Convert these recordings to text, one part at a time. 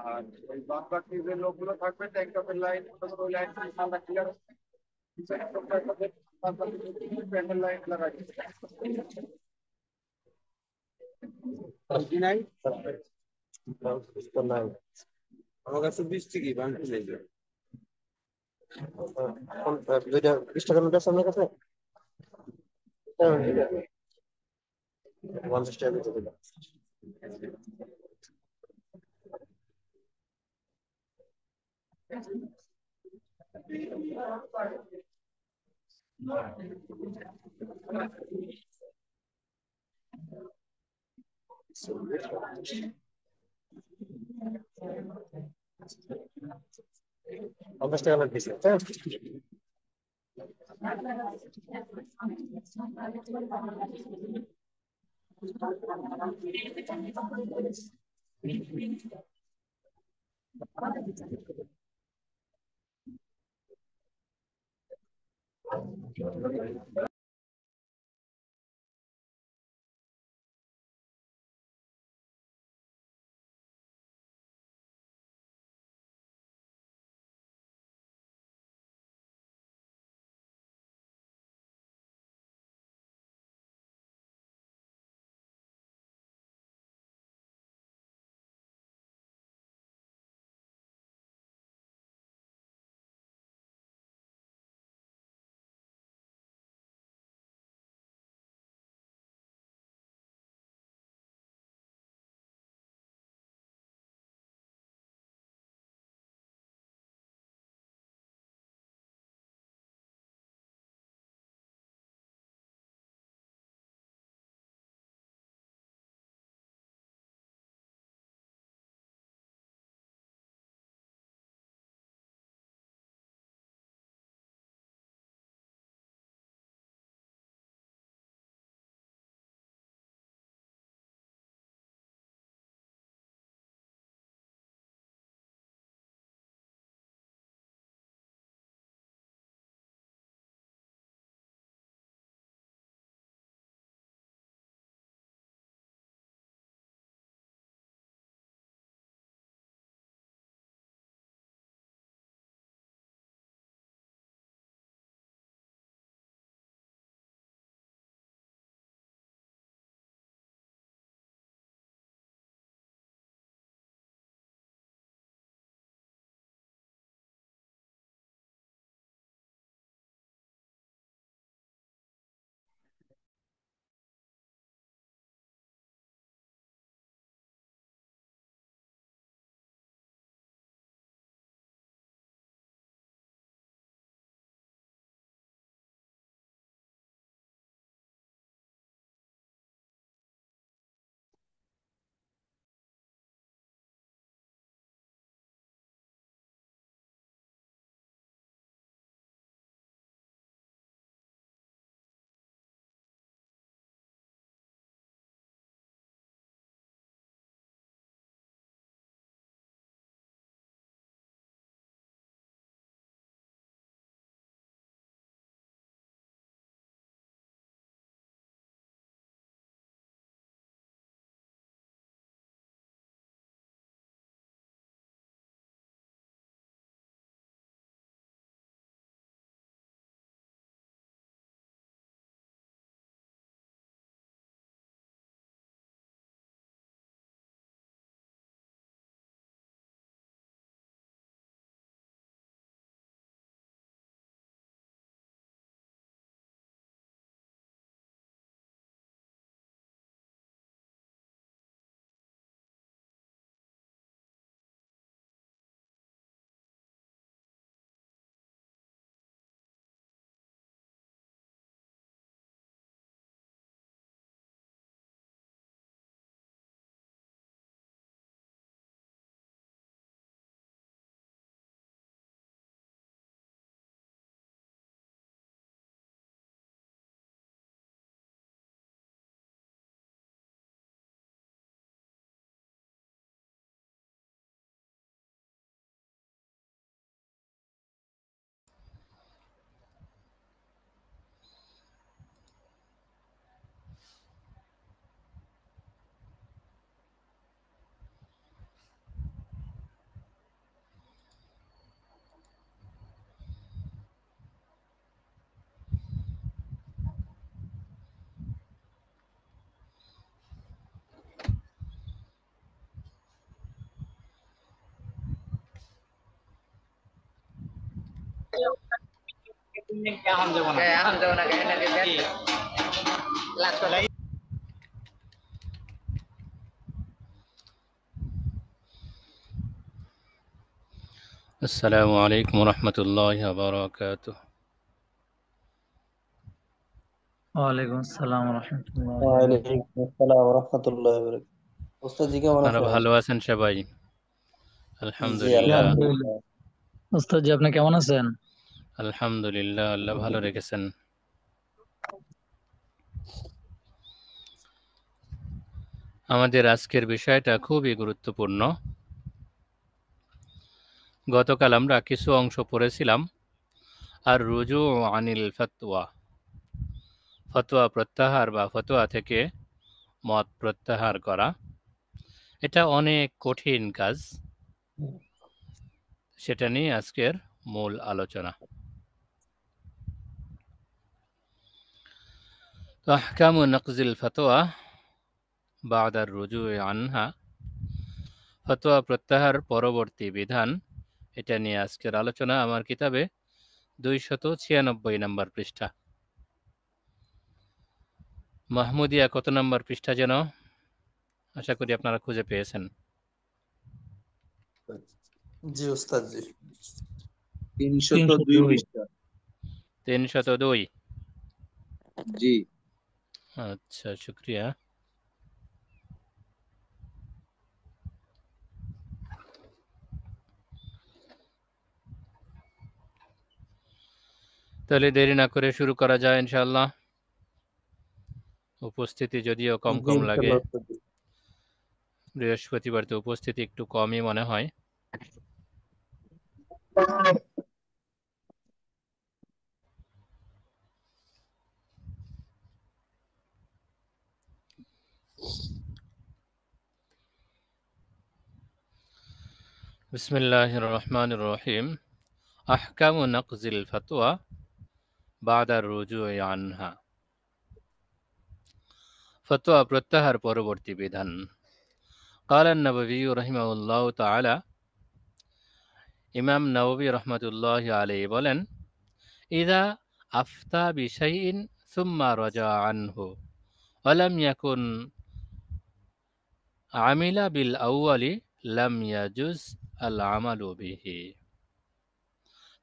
আর ওই বাদ বাকি যে লোকগুলো থাকবে ট্যাঙ্কটপের লাইন ওই লাইন সাদা ক্লিয়ার প্যান্ডেল লাইন লাগাই নাই নাই আমার কাছে 20 টাকা বাংলা নেই এখন দুইটা 20 টাকা নোট আছে আপনার কাছে 50 টাকা দিতে দিলাম পঞ্চাশ টাকা নোট দিচ্ছে এখন যাবো না আসসালামু আলাইকুম রহমতুল্লাহ বারাকাতুহ। ওয়ালাইকুম আসসালাম রহমতুল্লাহ। ওয়ালাইকুম আসসালাম রহমতুল্লাহ বারাকাতুহু। ওস্তাদ জি কেমন আপনারা আছেন? ভালো আছেন সবাই? জি আলহামদুলিল্লাহ। আলহামদুলিল্লাহ। ওস্তাদ জি আপনি কেমন আছেন? আলহামদুলিল্লাহ, আল্লাহ ভালো রেখেছেন। আমাদের আজকের বিষয়টা খুবই গুরুত্বপূর্ণ। গতকাল আমরা কিছু অংশ পড়েছিলাম আর রুজু আনিল ফতোয়া, ফতোয়া প্রত্যাহার বা ফতোয়া থেকে মত প্রত্যাহার করা। এটা অনেক কঠিন কাজ, সেটা নিয়ে আজকের মূল আলোচনা। আহকামু নকজিল ফতোয়া বাদার রুজু আনহা, ফতোয়া প্রত্যাহার পরবর্তী বিধান, এটা নিয়ে আজকের আলোচনা। আমার কিতাবে 296 নম্বর পৃষ্ঠা। মাহমুদিয়া কত নম্বর পৃষ্ঠা যেন? আশা করি আপনারা খুঁজে পেয়েছেন। জি ওস্তাদ জি 302 পৃষ্ঠা। 302। জি আচ্ছা, শুক্রিয়া। তাহলে দেরি না করে শুরু করা যায় ইনশাআল্লাহ। উপস্থিতি যদিও কম জি কম লাগে, ইনশাআল্লাহ ওস্তাদ জি। বৃহস্পতিবার তো উপস্থিতি একটু কমই মনে হয়। বিসমিল্লাহির রহমানির রহিম। আহকামু নকজিল ফতোয়া বাদার রুজু আনহা, ফতোয়া প্রত্যাহার পরবর্তী বিধান। قال النووي رحمه الله تعالى, ইমাম নববী রহমতুল্লাহ আলাইহি বলেন, ইদা আফতা বিশাইইন সুম্মা রাজা আনহু ওয়ালাম ইয়াকুন আমিলা বিল আউয়ালি লাম ইয়াজুজ আল আমালু বিহি।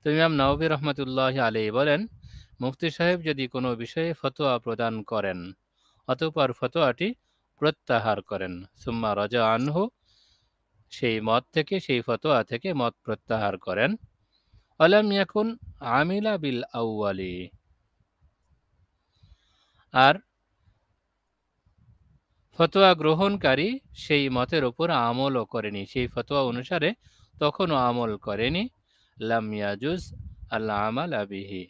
তো ইমাম নববী রহমতুল্লাহ আলাইহি বলেন, মুফতি সাহেব যদি কোনো বিষয়ে ফতোয়া প্রদান করেন, অতঃপর ফতোয়াটি প্রত্যাহার করেন, সুম্মা রাজা আনহু, সেই মত থেকে, সেই ফতোয়া থেকে মত প্রত্যাহার করেন, ওয়ালাম ইয়াকুন আমিলা বিল আউয়ালি, আর ফতোয়া গ্রহণকারী সেই মতের উপর আমলও করেনি, সেই ফতোয়া অনুসারে তখনও আমল করেনি, লাম ইয়াজুজ আল আমাল বিহি,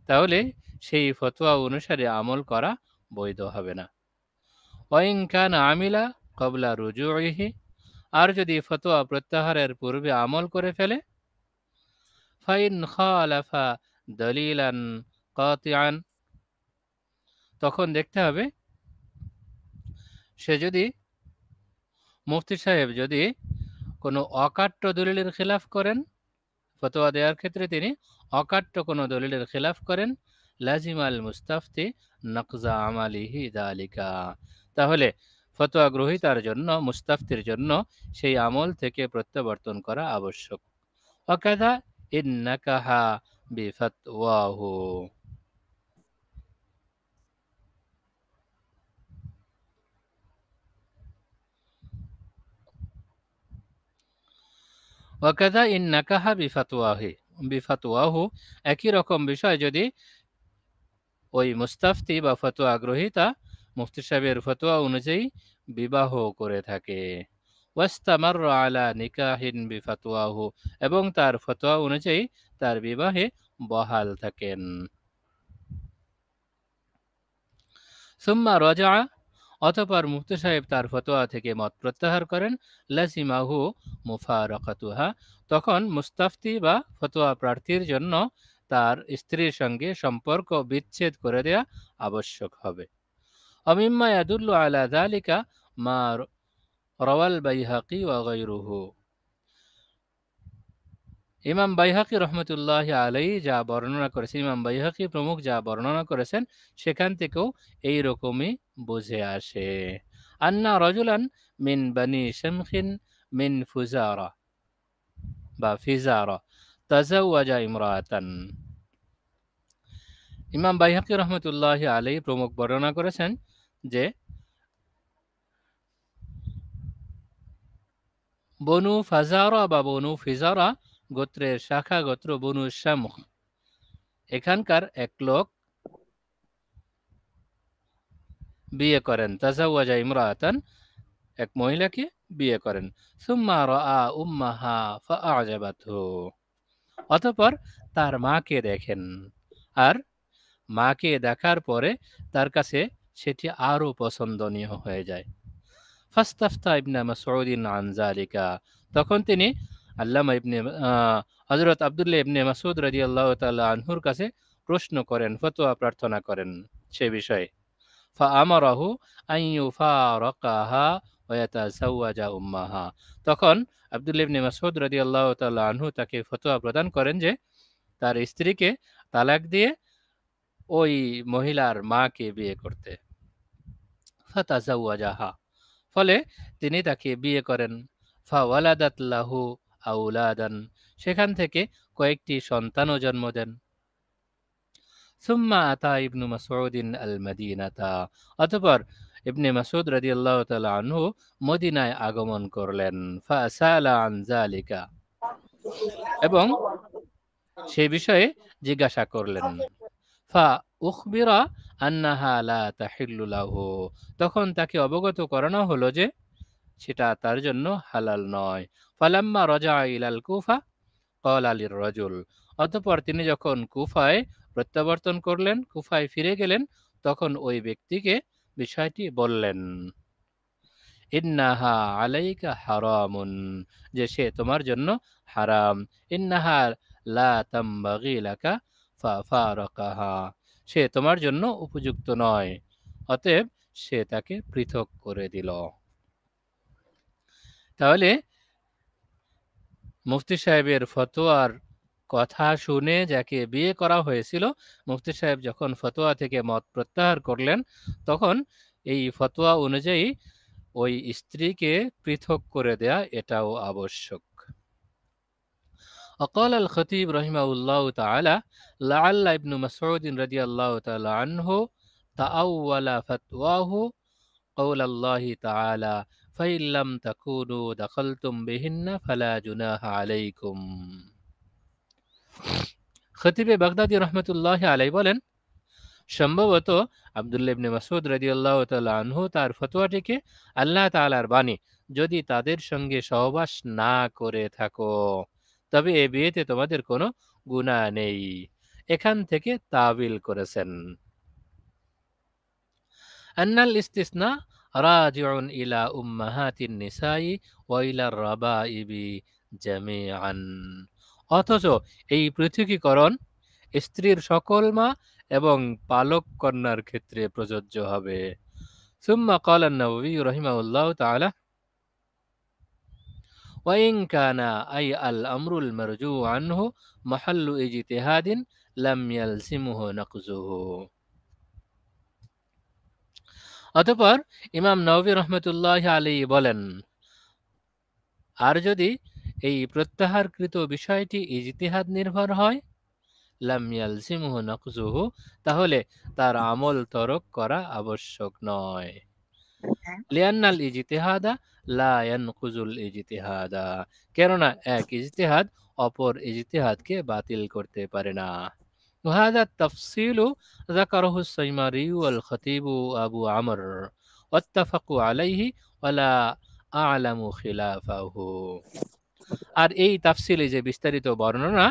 তাহলে সেই ফতোয়া অনুসারে আমল করা বৈধ হবে না। ওয়াইন কান আমিলা ক্বাবলা রুজুইহি, আর যদি ফতোয়া প্রত্যাহারের পূর্বে আমল করে ফেলে, ফাইন খালাফা দলিলান কাতিআন, তখন দেখতে হবে সে যদি, মুফতি সাহেব যদি কোনো অকাট্য দলিলের খিলাফ করেন, ফতোয়া দেওয়ার ক্ষেত্রে তিনি অকাট্য কোনো দলিলের খিলাফ করেন, লাজিম আল মুস্তাফতি নকজা আমালিহি দালিকা, তাহলে ফতোয়া গ্রহীতার জন্য, মুস্তাফতির জন্য সেই আমল থেকে প্রত্যাবর্তন করা আবশ্যক। ওয়াকাযা ইন নাকাহা বিফতওয়াহু, ওয়াকাযা ইন নাকাহা বিফতওয়াহু, একই রকম বিষয় যদি ওই মুস্তাফতি বা ফতোয়া গ্রহীতা মুফতি সাহেবের ফতোয়া অনুযায়ী বিবাহ করে থাকে, ওয়াস্তামার আলা নিকাহিন বিফতওয়াহু, এবং তার ফতোয়া অনুযায়ী তার বিবাহে বহাল থাকেন, সুম্মা রাজা, অতঃপর মুফতি সাহেব তার ফতোয়া থেকে মত প্রত্যাহার করেন, লাজিমাহু মুফারাকাতুহা, তখন মুস্তাফতি বা ফতোয়া প্রার্থীর জন্য তার স্ত্রীর সঙ্গে সম্পর্ক বিচ্ছেদ করে দেয়া আবশ্যক হবে। অমিম্মা ইয়াদুল্লু আলা যালিকা মা রাওয়াল বাইহাকি ওয়া গায়রুহু, ইমাম বাইহাকি রহমতুল্লাহ আলাইহি যা বর্ণনা করেছেন, ইমাম বাইহাকি প্রমুখ যা বর্ণনা করেছেন, সেখান থেকেও এই রকমই বুঝে আসে। আন্না রজুলান মিন বানি শামখিন মিন ফুজারা বা ফিজারা তাজাওয়াজা ইমরাতান। ইমাম বাইহাকি রহমতুল্লাহ আলাইহি প্রমুখ বর্ণনা করেছেন যে বনু ফাজারা বা বনু ফিজারা গোত্রের শাখা গোত্র বনু শামখ, এখানকার এক লোক বিয়ে করেন, তাজাওয়াজা ইমরাতান, এক মহিলাকে বিয়ে করেন। সুম্মা রাআ উম্মাহা ফাআজাবাতহু, অতঃপর তার মাকে দেখেন, আর মাকে দেখার পরে তার কাছে সেটি আরো পছন্দনীয় হয়ে যায়। ফাস্তাফতা ইবনে মাসউদিন আন যালিকা, তখন তিনি আল্লামা ইবনে হযরত আব্দুল্লাহ ইবনে মাসউদ রাদিয়াল্লাহু তাআলা আনহুর কাছে প্রশ্ন করেন, ফতোয়া প্রার্থনা করেন সে বিষয়ে। ফাআমারাহু আন ইউফারাকাহা ওয়া ইয়াতাযাওয়াজা উম্মাহা, তখন আব্দুল্লাহ ইবনে মাসউদ রাদিয়াল্লাহু তাআলা আনহু তাকে ফতোয়া প্রদান করেন যে তার স্ত্রীকে তালাক দিয়ে ওই মহিলার মাকে বিয়ে করতে। ফাতাযাওয়াজাহা, ফলে তিনি তাকে বিয়ে করেন। ফাওয়ালাদাত লাহু আওলাদান, সেখান থেকে কয়েকটি সন্তানও জন্ম দেন। সুম্মা আতা ইবনু মাসউদিন আল মদিনাতা, অতঃপর ইবনে মাসউদ রাদিয়াল্লাহু তাআলা আনহু মদিনায় আগমন করলেন। ফাসালা আন যালিকা, এবং সেই বিষয়ে জিজ্ঞাসা করলেন। ফা উখবিরা আন্নাহা লা তাহিল্লু লাহু, তখন তাকে অবগত করানো হলো যে সেটা তার জন্য হালাল নয়। ফালাম্মা রাজা ইলাল কুফা ক্বালা লির-রাজুল, অতঃপর তিনি যখন কুফায় প্রত্যাবর্তন করলেন, কুফায় ফিরে গেলেন, তখন ওই ব্যক্তিকে বিষয়টি বললেন। ইন্নাহা আলাইকা হারামুন, যে সে তোমার জন্য হারাম। ইন্নাহা লা তামবাগি লাকা ফাফারাকাহা, সে তোমার জন্য উপযুক্ত নয়, অতএব সে তাকে পৃথক করে দিল। তাহলে মুফতি সাহেবের ফতোয়ার কথা শুনে যাকে বিয়ে করা হয়েছিল, মুফতি সাহেব যখন ফতোয়া থেকে মত প্রত্যাহার করলেন, তখন এই ফতোয়া অনুযায়ী ওই স্ত্রীকে পৃথক করে দেয়া এটাও আবশ্যক। وقال الخطيب رحمه الله تعالى لعل ابن مسعود رضي الله تعالى عنه تأول فتواه قول الله تعالى فإن لم تكونوا دخلتم بهن فلا جناح عليكم। খতিবে বাগদাদি রহমতুল্লাহ আলাইহি বলেন, সম্ভবত আব্দুল্লাহ ইবনে মাসউদ রাদিয়াল্লাহু তাআলা আনহু তার ফতোয়াটিকে আল্লাহ তাআলার বাণী, যদি তাদের সঙ্গে সহবাস না করে থাকো তবে এ বিয়েতে তোমাদের কোনো গুনাহ নেই, এখান থেকে তাবিল করেছেন। আন্নাল ইস্তিসনা রাজিউন ইলা উম্মাহাতিন নিসাই ওয়া ইলার রাবাইবি জামিআন, অথচ এই পৃথকীকরণ স্ত্রীর সকল মা এবং পালক কন্যার ক্ষেত্রে প্রযোজ্য হবে। সুম্মা ক্বালা আন-নাওয়ী রাহিমাহুল্লাহু তাআলা ওয়া ইন কানা আই আল আমরুল মারজু আনহু মাহাল্লু ইজতিহাদিন লাম ইয়ালজিমুহু নাকযুহু। অতঃপর ইমাম নাওয়ী রাহমাতুল্লাহি আলাইহি বলেন, আর যদি এই প্রত্যাহারকৃত বিষয়টি ইজতিহাদ নির্ভর হয়, লাম ইয়ালজিমুহু নাকযুহু, তাহলে তার আমল তরক করা আবশ্যক নয়। লিআন্নাল ইজতিহাদা লা ইয়ানকুযুল ইজতিহাদা, কেননা এক ইজতিহাদ অপর ইজতিহাদকে বাতিল করতে পারে না। وهذا التفصيل ذكره السيماري والخطيب أبو عمرو واتفقوا عليه ولا أعلم خلافه। আর এই তাফসিলে যে বিস্তারিত বর্ণনা,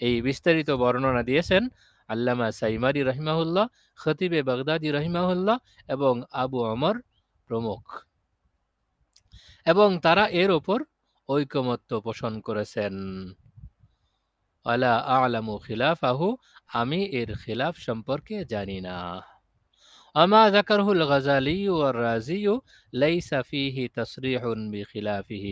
এই বিস্তারিত বর্ণনা দিয়েছেন আল্লামা সাইমারি রহিমাহুল্লাহ, খতিবে বাগদাদি রহিমাহুল্লাহ এবং আবু আমর প্রমুখ, এবং তারা এর ওপর ঐকমত্য পোষণ করেছেন। ওয়ালা আ'লামু খিলাফাহু, আমি এর খিলাফ সম্পর্কে জানি না। وما ذكره الغزالي والرازي ليس فيه تصريح بخلافه।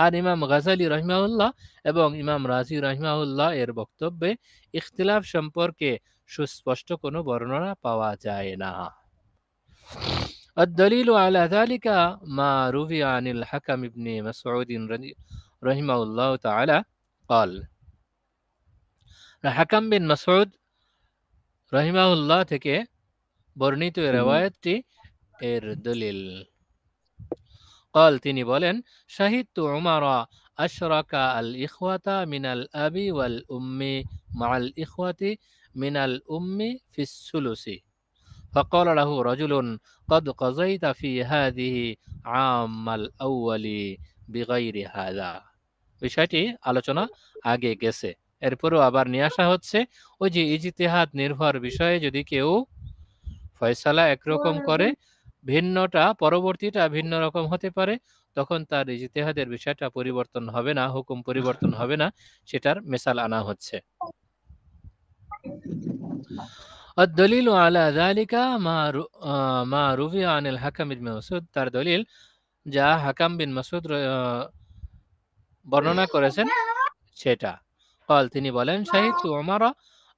আর ইমাম গাজালি রাহিমাহুল্লাহ এবং ইমাম রাজি রাহিমাহুল্লাহ এর বক্তব্যে ইখতিলাফ সম্পর্কে সুস্পষ্ট কোনো বর্ণনা পাওয়া যায় না। الدليل على ذلك ما روي عن الحكم بن مسعود رحمه الله تعالى قال হাকাম বিন মাসউদ রাহিমাহুল্লাহ থেকে বর্ণিত এই রওয়ায়াতটি এর দলিল। قال তিনি বলেন শাহিদতু উমারা আশরাকা আল ইখওয়াতা মিনাল আবি ওয়াল উম্মি মাআল ইখওয়াতি মিনাল উম্মি ফিস সুলুসি فقال له رجل قد قضيت في هذه عام الأول بغير هذا। বিষয়টি আলোচনা আগে গেছে, এরপরও আবার নিয়ে আসা হচ্ছে ওই যে ইজতিহাদ নির্ভর বিষয়ে যদি কেউ ফয়সালা একরকম করে ভিন্নটা পরবর্তীটা ভিন্ন রকম হতে পারে, তখন তার ইজতিহাদের বিষয়টা পরিবর্তন হবে না, হুকুম পরিবর্তন হবে না, সেটার মিসাল আনা হচ্ছে। الدليل على ذلك ما روي عن الحكم بن مسعود তার দলিল যা হাকাম বিন মাসউদ বর্ণনা করেছেন সেটা। قال তিনি বলেন শাহিদতু উমারা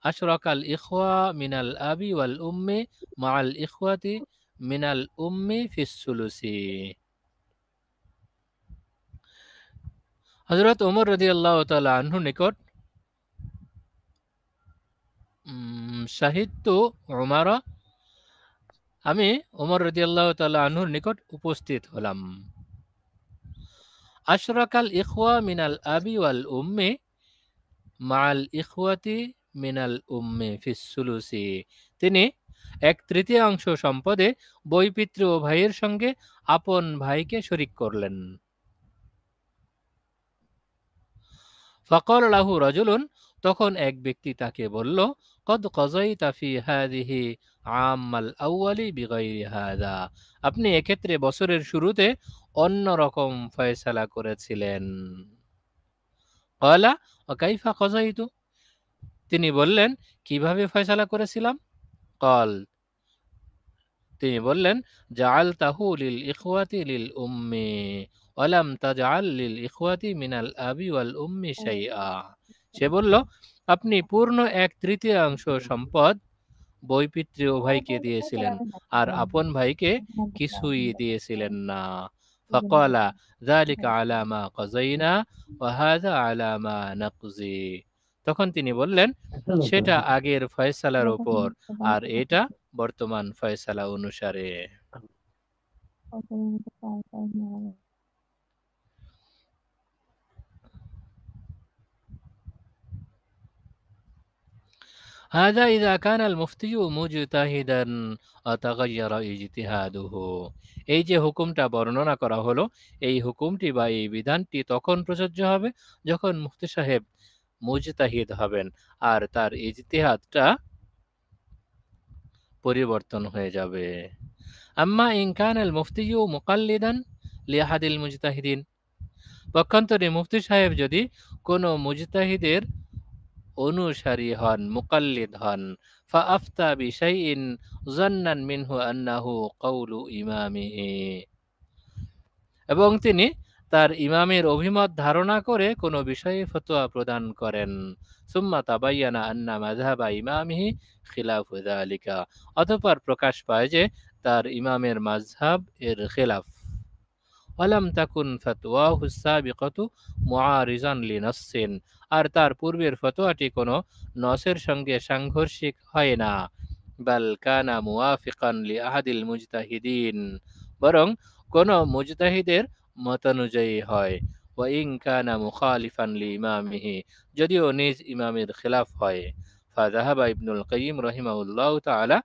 আশরাকাল ইখওয়া মিনাল আবি ওয়াল উম্মি মাআল ইখওয়াতি মিনাল উম্মি ফিস সুলুসি। হযরত ওমর রাদিয়াল্লাহু তাআলা আনহুর নিকট শাহিদতু উমারা আমি ওমর রাদিয়াল্লাহু তাআলা আনহুর নিকট উপস্থিত হলাম। আশরাকাল ইখওয়া মিনাল আবি ওয়াল উম্মি মাআল ইখওয়াতি মিনাল উম্মি ফিস সুলুসি। তিনি 1/3 সম্পদে বৈপিত্র ও ভাইয়ের সঙ্গে আপন ভাইকে শরীক করলেন। ফাকাল লাহু রাজুলুন তখন এক ব্যক্তি তাকে বলল কদ কাযাইতা ফি হাযিহি আমাল আউয়ালি বিগাইরি হাযা। আপনি এক্ষেত্রে বছরের শুরুতে অন্য রকম ফয়সালা করেছিলেন। ক্বালা ওয়া কাইফা কাযাইতু, তিনি বললেন কিভাবে ফয়সালা করেছিলাম। ক্বাল তিনি বললেন জাআলতাহু লিল ইখওয়াতি লিল উম্মি ওয়া লাম তাজআল লিল ইখওয়াতি মিনাল আবি ওয়াল উম্মি শাইআ। সে বলল আপনি পূর্ণ 1/3 সম্পদ বৈপিত্র ভাইকে দিয়েছিলেন আর আপন ভাইকে কিছুই দিয়েছিলেন না। ফাকালা যালিকা আলা মা কাযাইনা ওয়া হাযা আলা মা নাকজি। তখন তিনি বললেন সেটা আগের ফয়সালার উপর আর এটা বর্তমান ফয়সালা অনুসারে। هذا إذا كان المفتي مجتهدا وتغير اجتهاده। এই যে হুকুমটা বর্ণনা করা হলো, এই হুকুমটি বা এই বিধানটি তখন প্রযোজ্য হবে যখন মুফতি সাহেব মুজতাহিদ হবেন আর তার ইজতিহাদটা পরিবর্তন হয়ে যাবে। আম্মা ইন কানাল মুফতিয়ু মুকাল্লিদান লিআহাদিল মুজতাহিদিন, পক্ষান্তরে মুফতি সাহেব যদি কোনো মুজতাহিদের অনুসারী হন, মুকাল্লিদ হন, ফাআফতা বিশাইইন যান্নান মিনহু আন্নাহু কাউলু ইমামিহি, এবং তিনি তার ইমামের অভিমত ধারণা করে কোনো বিষয়ে ফতোয়া প্রদান করেন। সুম্মা তাবায়্যানা আন্না মাযহাবা ইমামিহি খিলাফু যালিকা, অতঃপর প্রকাশ পায় যে তার ইমামের মাযহাব এর খিলাফ। ওয়ালাম তাকুন ফাতওয়াহু সাবিকাতু মুআরিজান লিনাসসিন, আর তার পূর্বের ফতোয়াটি কোনো নসের সঙ্গে সাংঘর্ষিক হয় না। বাল কানা মুওয়াফিকান লিআহাদিল মুজতাহিদিন, বরং কোনো মুজতাহিদের মতানুযায়ী হয়। ওয়া ইন কানা মুখালিফান লিইমামিহি, যদিও নিজ ইমামের খিলাফ হয়। ফাযাহাবা ইবনুল কাইয়িম রাহিমাহুল্লাহু তাআলা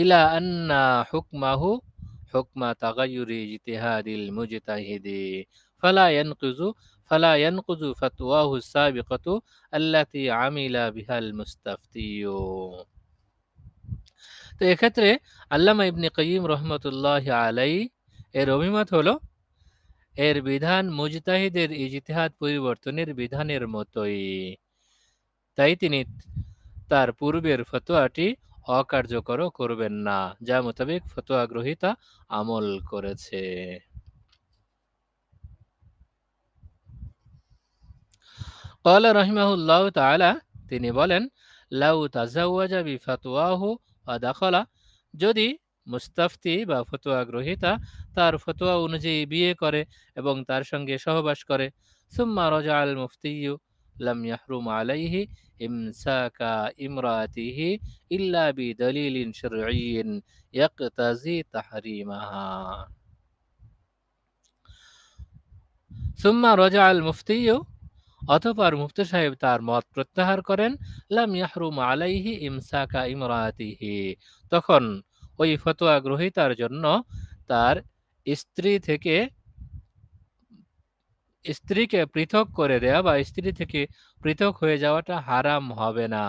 ইলা আন্না হুকমাহু হুকমা তাগায়্যুরি ইজতিহাদিল মুজতাহিদি ফালা ইয়ানকুযু ফাতওয়াহু সাবিকাতু আল্লাতী আমিলা বিহাল মুস্তাফতিয়্যু। তো এক্ষেত্রে আল্লামা ইবনে কাইয়িম রাহমাতুল্লাহি আলাইহি এর অভিমত হলো এর বিধান মুজতাহিদের ইজতিহাদ পরিবর্তনের বিধানের মতোই, তাই তিনি তার পূর্বের ফতোয়াটি অকার্যকর করবেন না, যা মোতাবেক ফতোয়া গ্রহীতা আমল করেছে। قال رحمه الله تعالى, তিনি বলেন, লাউ তাজাওয়াজা বিফাতওয়াহু ওয়া দাখালা, যদি মুস্তাফতি বা ফতোয়া গ্রহীতা তার ফতোয়া অনুযায়ী বিয়ে করে এবং তার সঙ্গে সহবাস করে, সুম্মা রাজাআল মুফতিয়্যু লাম ইয়াহরুম আলাইহি ইমসাকা ইমরাতিহি ইল্লা বিদলিলিন শারঈয়্যিন ইয়াকতাজি তাহরিমাহা। সুম্মা রাজাআল মুফতিয়্যু, অতঃপর মুফতি সাহেব তার মত প্রত্যাহার করেন, লাম ইয়াহরুম আলাইহি ইমসাকা ইমরাতিহি, তখন ওই ফতোয়া গ্রহীতার জন্য তার স্ত্রীকে পৃথক করে দেয়া বা স্ত্রী থেকে পৃথক হয়ে যাওয়াটা হারাম হবে না,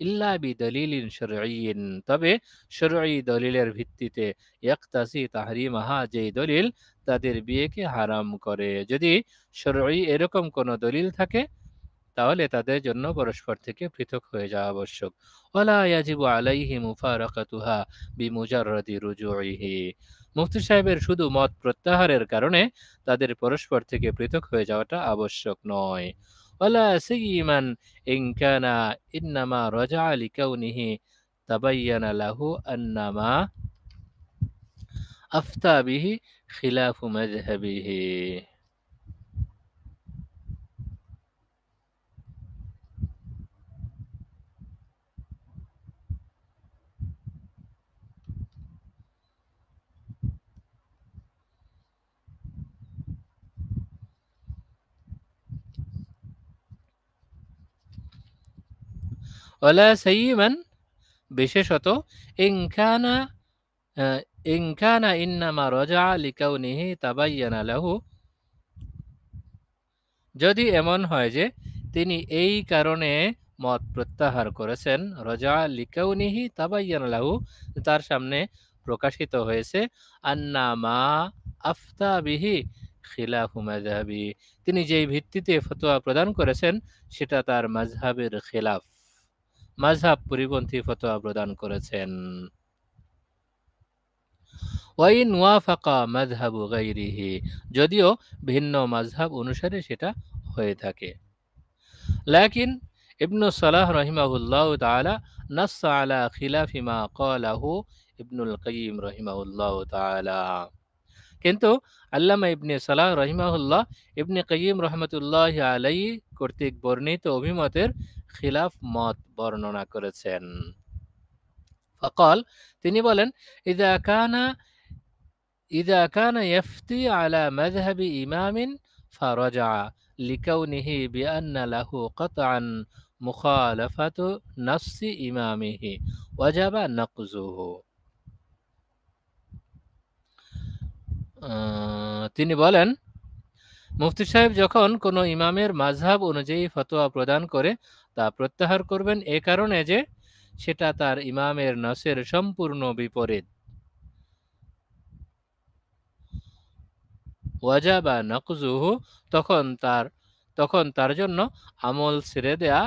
ইল্লা বিদলিলিন শারঈয়্যিন, তবে শরঈ দলিলের ভিত্তিতে, ইয়াকতাসি তাহরিমাহা, যেই দলিল তাদের বিয়েকে হারাম করে। যদি শরঈ এরকম কোনো দলিল থাকে তাহলে তাদের জন্য পরস্পর থেকে পৃথক হয়ে যাওয়া আবশ্যক। ওয়ালা ইয়াজিবু আলাইহি মুফারাকাতুহা বিমুজাররাদি রুজুইহি, মুফতি সাহেবের শুধু মত প্রত্যাহারের কারণে তাদের পরস্পর থেকে পৃথক হয়ে যাওয়াটা আবশ্যক নয়। ওয়ালা সিয়্যিমান ইন কানা ইন্নামা রাজা'a লিকাউনিহি তাবায়্যানা লাহু আন্নামা আফতা বিহি খিলাফু মাযহাবিহি। ওয়ালা সাইয়্যিমান, বিশেষত, ইন কানা ইন্নামা রাজা'a লিকাউনিহি তাবায়্যানা লাহু, যদি এমন হয় যে তিনি এই কারণে মত প্রত্যাহার করেছেন, রাজা'a লিকাউনিহি তাবায়্যানা লাহু, তার সামনে প্রকাশিত হয়েছে, আন্নামা আফতা বিহি খিলাফু মাযহাবি, তিনি যেই ভিত্তিতে ফতোয়া প্রদান করেছেন সেটা তার মাযহাবের খিলাফ, মাযহাব পরিপন্থী ফতোয়া প্রদান করেছেন। ওয়াইন ওয়াফাকা মাযহাবু গায়রিহি, যদিও ভিন্ন মাযহাব অনুসারে সেটা হয়ে থাকে। লাকিন ইবনু সালাহ রাহিমাহুল্লাহ তাআলা নাসসা আলা খিলাফি মা ক্বালাহু ইবনুল কাইয়িম রাহিমাহুল্লাহ তাআলা, কিন্তু আল্লামা ইবনে সালাহ রাহিমাহুল্লাহ ইবনে কাইয়িম রহমতুল্লাহি আলাইহি কর্তৃক বর্ণিত অভিমতের খিলাফ মত বর্ণনা করেছেন। ফাকাল, তিনি বলেন, ইযা কানা ইয়াফতি আলা মাযহাবি ইমামিন ফারাজা'a লিকাউনিহি বিআন্না লাহু কাতআন মুখালাফাতু নাসসি ইমামিহি ওয়াজাবা নাকযুহু। তিনি বলেন, মুফতি সাহেব যখন কোনো ইমামের মাযহাব অনুযায়ী ফতোয়া প্রদান করে তা প্রত্যাহার করবেন এ কারণে যে সেটা তার ইমামের নাসের সম্পূর্ণ বিপরীত, ওয়াজাবা নাকযুহু, তখন তার জন্য আমল ছেড়ে দেয়া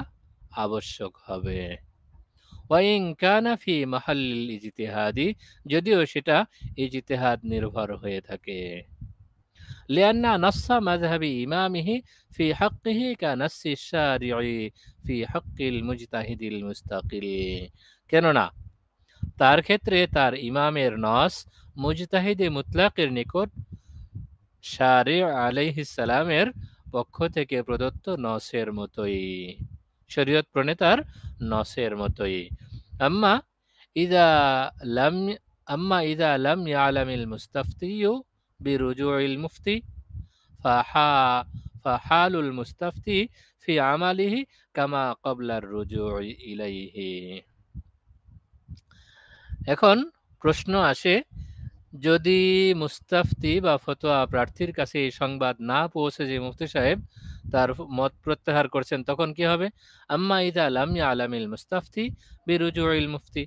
আবশ্যক হবে। ওয়াইন কানা ফি মাহাল্লিল ইজতিহাদি, যদিও সেটা ইজতিহাদ নির্ভর হয়ে থাকে। লিআন্না নাসসা মাযহাবি ইমামিহি ফি হাক্কিহি কানাসসি শারিঈ ফি হাক্কিল মুজতাহিদিল মুস্তাকিল, কেননা তার ক্ষেত্রে তার ইমামের নস মুজতাহিদে মুতলাকের নিকট শারি' আলাইহিস সালামের পক্ষ থেকে প্রদত্ত নসের মতোই, শরীয়ত প্রণেতার নসের মতোই। আম্মা ইযা লাম ইয়ালামিল মুস্তাফতিয়্যু বিরুজুইল মুফতি ফাহালুল মুস্তাফতি ফি আমালিহি কামা ক্বাবলার রুজুই ইলাইহি। এখন প্রশ্ন আসে, যদি মুস্তাফতি বা ফতোয়া প্রার্থীর কাছে এই সংবাদ না পৌঁছে যে মুফতি সাহেব তার মত প্রত্যাহার করছেন, তখন কি হবে? আম্মা ইযা লাম ইয়ালামিল মুস্তাফতি বিরুজুইল মুফতি,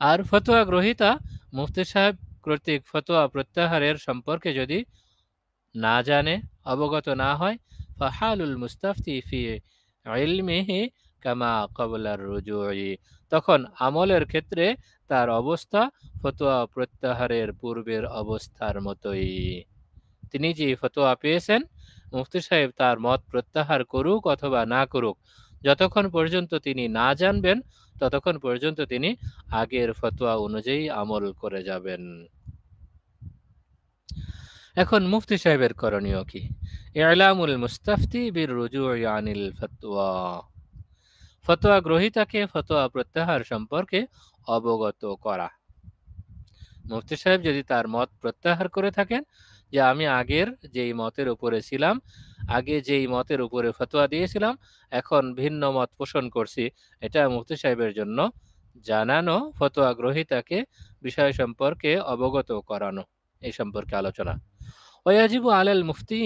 আর ফতোয়া গ্রহীতা মুফতি সাহেব কর্তৃক ফতোয়া প্রত্যাহারের সম্পর্কে যদি না জানে, অবগত না হয়, ফাহালুল মুস্তাফতি ফি ইলমিহি কামা ক্বাবলার রুজুই, তখন আমলের ক্ষেত্রে তার অবস্থা ফতোয়া প্রত্যাহারের পূর্বের অবস্থার মতোই। তিনি যে ফতোয়া পেয়েছেন, মুফতি সাহেব তার মত প্রত্যাহার করুক অথবা না করুক, যতক্ষণ পর্যন্ত তিনি না জানবেন ততক্ষণ পর্যন্ত তিনি আগের ফতোয়া অনুযায়ী আমল করে যাবেন। এখন মুফতি সাহেবের করণীয় কি? ইলামুল মুস্তাফতি বির রুজুই আনিল ফতোয়া, ফতোয়া গ্রহীতাকে ফতোয়া প্রত্যাহার সম্পর্কে অবগত করা। মুফতি সাহেব যদি তার মত প্রত্যাহার করে থাকেন যে আমি আগের যেই মতের উপরে ছিলাম, আগে যেই মতের উপরে ফতোয়া দিয়েছিলাম, এখন ভিন্ন মত পোষণ করছি, এটা মুফতি সাহেবের জন্য জানানো, ফতোয়া গ্রহীতাকে বিষয় সম্পর্কে অবগত করানো, এই সম্পর্কে আলোচনা। ওয়াজিবু আলাল মুফতি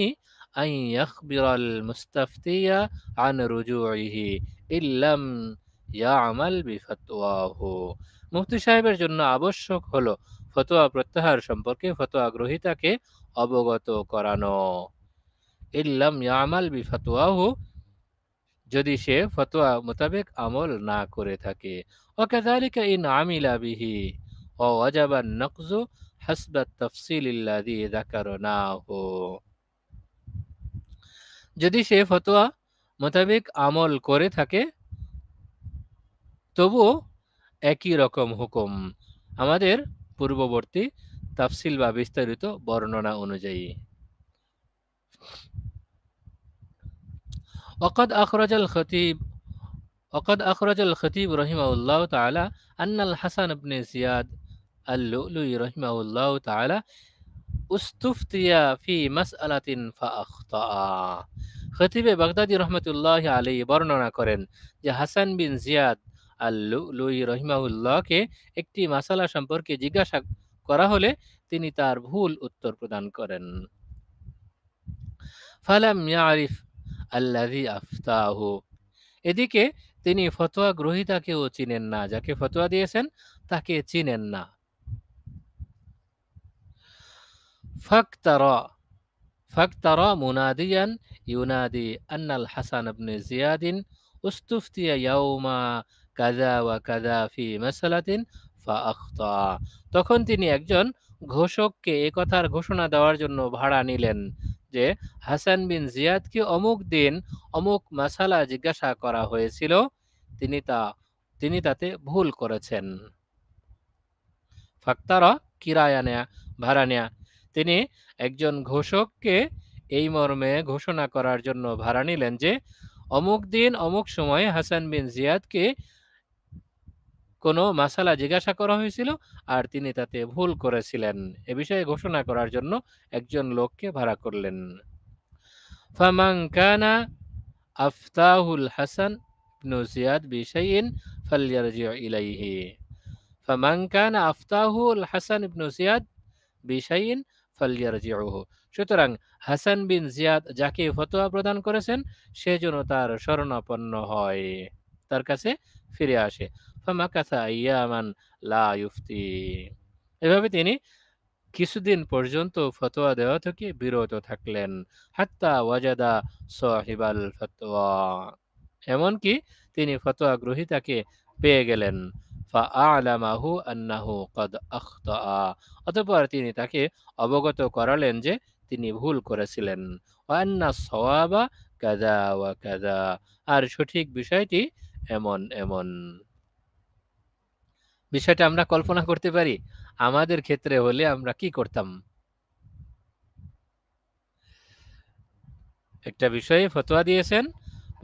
আন ইয়াখবিরাল মুস্তাফতিয়া আন রুজুইহি ইল্লাম ইয়ামাল বিফতওয়াহু, মুফতি সাহেবের জন্য আবশ্যক হলো ফতোয়া প্রত্যাহার সম্পর্কে ফতোয়া গ্রহীতাকে অবগত করানো। ইল্লাম ইয়ামাল বিফতওয়াহু, যদি সে ফতোয়া মোতাবেক আমল না করে থাকে। ওয়াকাযালিকা ইন আমিলা বিহি ওয়া ওয়াজাবা আন-নাকযু হাসবা আত-তাফসীল আল্লাযী যাকারনাহু, যদি সে ফতোয়া মোতাবেক আমল করে থাকে তবুও একই রকম হুকুম, আমাদের পূর্ববর্তী তাফসিল বা বিস্তারিত বর্ণনা অনুযায়ী। وقد أخرج الخطيب رحمه الله تعالى أن الحسن بن زياد اللؤلؤي رحمه الله تعالى استفتي في مسألة فأخطأ। খতিবে বাগদাদি রহমতুল্লাহ আলাইহি বর্ণনা করেন যে হাসান বিন জিয়াদ আল-লুলুই রহিমাহুল্লাহকে একটি মাসালা সম্পর্কে জিজ্ঞাসা করা হলে তিনি তার ভুল উত্তর প্রদান করেন। ফালাম ইয়ারিফ আল্লাযী আফতাহু, এদিকে তিনি ফতোয়া গ্রহীতাকেও চিনেন না, যাকে ফতোয়া দিয়েছেন তাকে চিনেন না। ফাকতারা মুনাদিয়ান ইউনাদি আন্নাল হাসান ইবনে জিয়াদিন উস্তুফতিয়া ইয়াউমা কাযা ওয়া কাযা ফি মাসালাতিন ফাআখতা, তখন তিনি একজন ঘোষককে এ কথার ঘোষণা দেওয়ার জন্য ভাড়া নিলেন যে হাসান বিন জিয়াদকে অমুক দিন অমুক মাসালা জিজ্ঞাসা করা হয়েছিল, তিনি তাতে ভুল করেছেন। ফাকতারা কিরায়া নেয়া, ভাড়া নেয়া, তিনি একজন ঘোষককে এই মর্মে ঘোষণা করার জন্য ভাড়া নিলেন যে অমুক দিন অমুক সময়ে হাসান বিন জিয়াদকে কোনো মাসালা জিজ্ঞাসা করা হয়েছিল আর তিনি তাতে ভুল করেছিলেন, এ বিষয়ে ঘোষণা করার জন্য একজন লোককে ভাড়া করলেন। ফামান কানা আফতাহুল হাসান ইবনে জিয়াদ বিশাইইন ফালইয়ারজি ইলাইহি, ফামান কানা আফতাহুল হাসান ইবনে জিয়াদ বিশাইইন ফালইয়ারজিউহু, সুতরাং হাসান বিন জিয়াদ যাকে ফতোয়া প্রদান করেছেন সে যেন তার শরণাপন্ন হয়, তার কাছে ফিরে আসে। ফামাকাসা আইয়ামান লা ইফতি, এভাবে তিনি কিছুদিন পর্যন্ত ফতোয়া দেওয়া থেকে বিরত থাকলেন। হাত্তা ওয়াজাদা সাহিবাল ফতোয়া, এমনকি তিনি ফতোয়া গ্রহীতাকে পেয়ে গেলেন। ফাআলামাহু আন্নাহু ক্বাদ আখতা, অতঃপর তিনি তাকে অবগত করালেন যে তিনি ভুল করেছিলেন। ওয়া আন্না সাওয়াবা কাযা ওয়া কাযা, আর সঠিক বিষয়টি এমন এমন। বিষয়টা আমরা কল্পনা করতে পারি আমাদের ক্ষেত্রে হলে আমরা কি করতাম? একটা বিষয়ে ফতোয়া দিয়েছেন,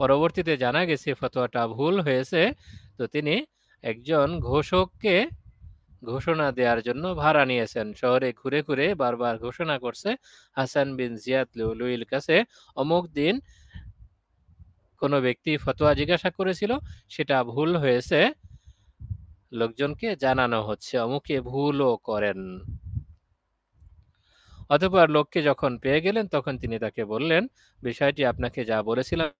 পরবর্তীতে জানা গেছে ফতোয়াটা ভুল হয়েছে, তো তিনি একজন ঘোষককে ঘোষণা দেওয়ার জন্য ভাড়া নিয়েছেন। শহরে ঘুরে ঘুরে বারবার ঘোষণা করছে হাসান বিন জিয়াদ লুলুইর কাছে অমুক দিন কোনো ব্যক্তি ফতোয়া জিজ্ঞাসা করেছিল, সেটা ভুল হয়েছে, লোকজনকে জানানো হচ্ছে, অমুকে ভুলও করেন। অতঃপর লোককে যখন পেয়ে গেলেন তখন তিনি তাকে বললেন বিষয়টি আপনাকে যা বলেছিলাম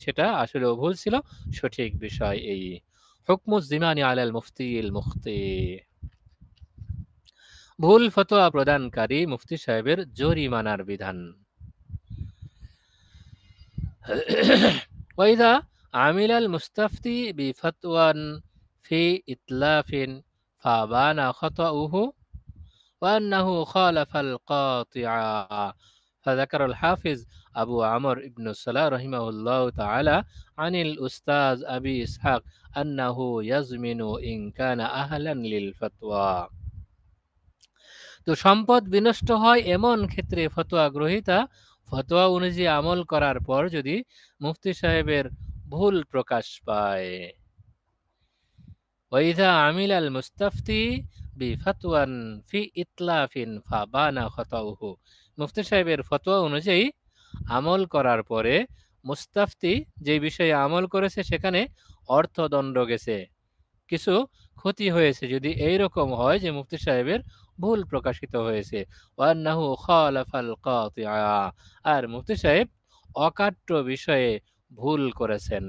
সেটা আসলেও ভুল ছিল, সঠিক বিষয় এই। হুকমুজ জিমানি আলাল মুফতিল মুখতি, ভুল ফতোয়া প্রদানকারী মুফতি সাহেবের জরিমানার বিধান। ওয়াইদা আমিলাল মুস্তাফতি বিফাতওয়ান ফি ইতলাফিন ফাবানা খাতাউহু وأنه خالف القاطع فذكر الحافظ أبو عمرو بن الصلاح رحمه الله تعالى عن الأستاذ أبي إسحاق أنه يزمن إن كان أهلا للفتوى তো সম্পদ বিনষ্ট হয় এমন ক্ষেত্রে ফতোয়া গ্রহীতা ফতোয়া অনুযায়ী আমল করার পর যদি মুফতি সাহেবের ভুল প্রকাশ পায় ওয়াইদা আমিল আল মুস্তাফতি বিফাতওয়ান ফি ইতলাফিন ফাবানা খাতাউহু মুফতি সাহেবের ফতোয়া অনুযায়ী আমল করার পরে মুস্তাফতি যে বিষয়ে আমল করেছে সেখানে অর্থদণ্ড গেছে, কিছু ক্ষতি হয়েছে, যদি এই রকম হয় যে মুফতি সাহেবের ভুল প্রকাশিত হয়েছে ওয়ান্নাহু খালাফাল কাতিআ আর মুফতি সাহেব অকাট্য বিষয়ে ভুল করেছেন,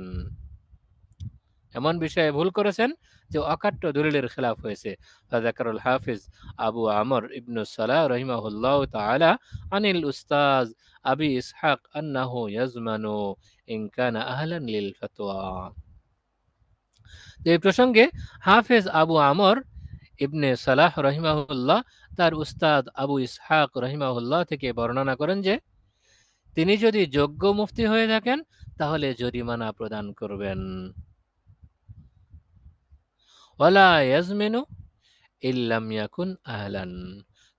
এমন বিষয়ে ভুল করেছেন যে অকাট্য দলিলের খেলাফ হয়েছে। ফাযাকারুল হাফিজ আবু আমর ইবনু সালাহ রাহিমাহুল্লাহু তাআলা আনিল উস্তাজ আবি ইসহাক আন্নাহু ইয়াজমানু ইন কানা আহলান লিল ফাতওয়া। এই প্রসঙ্গে হাফেজ আবু আমর ইবনে সালাহ রহিমাহুল্লাহ তার উস্তাদ আবু ইসহাক রহিমাহুল্লাহ থেকে বর্ণনা করেন যে তিনি যদি যোগ্য মুফতি হয়ে থাকেন তাহলে জরিমানা প্রদান করবেন। ওয়ালা ইয়াজমিনু ইল্লাম ইয়াকুন আহলান,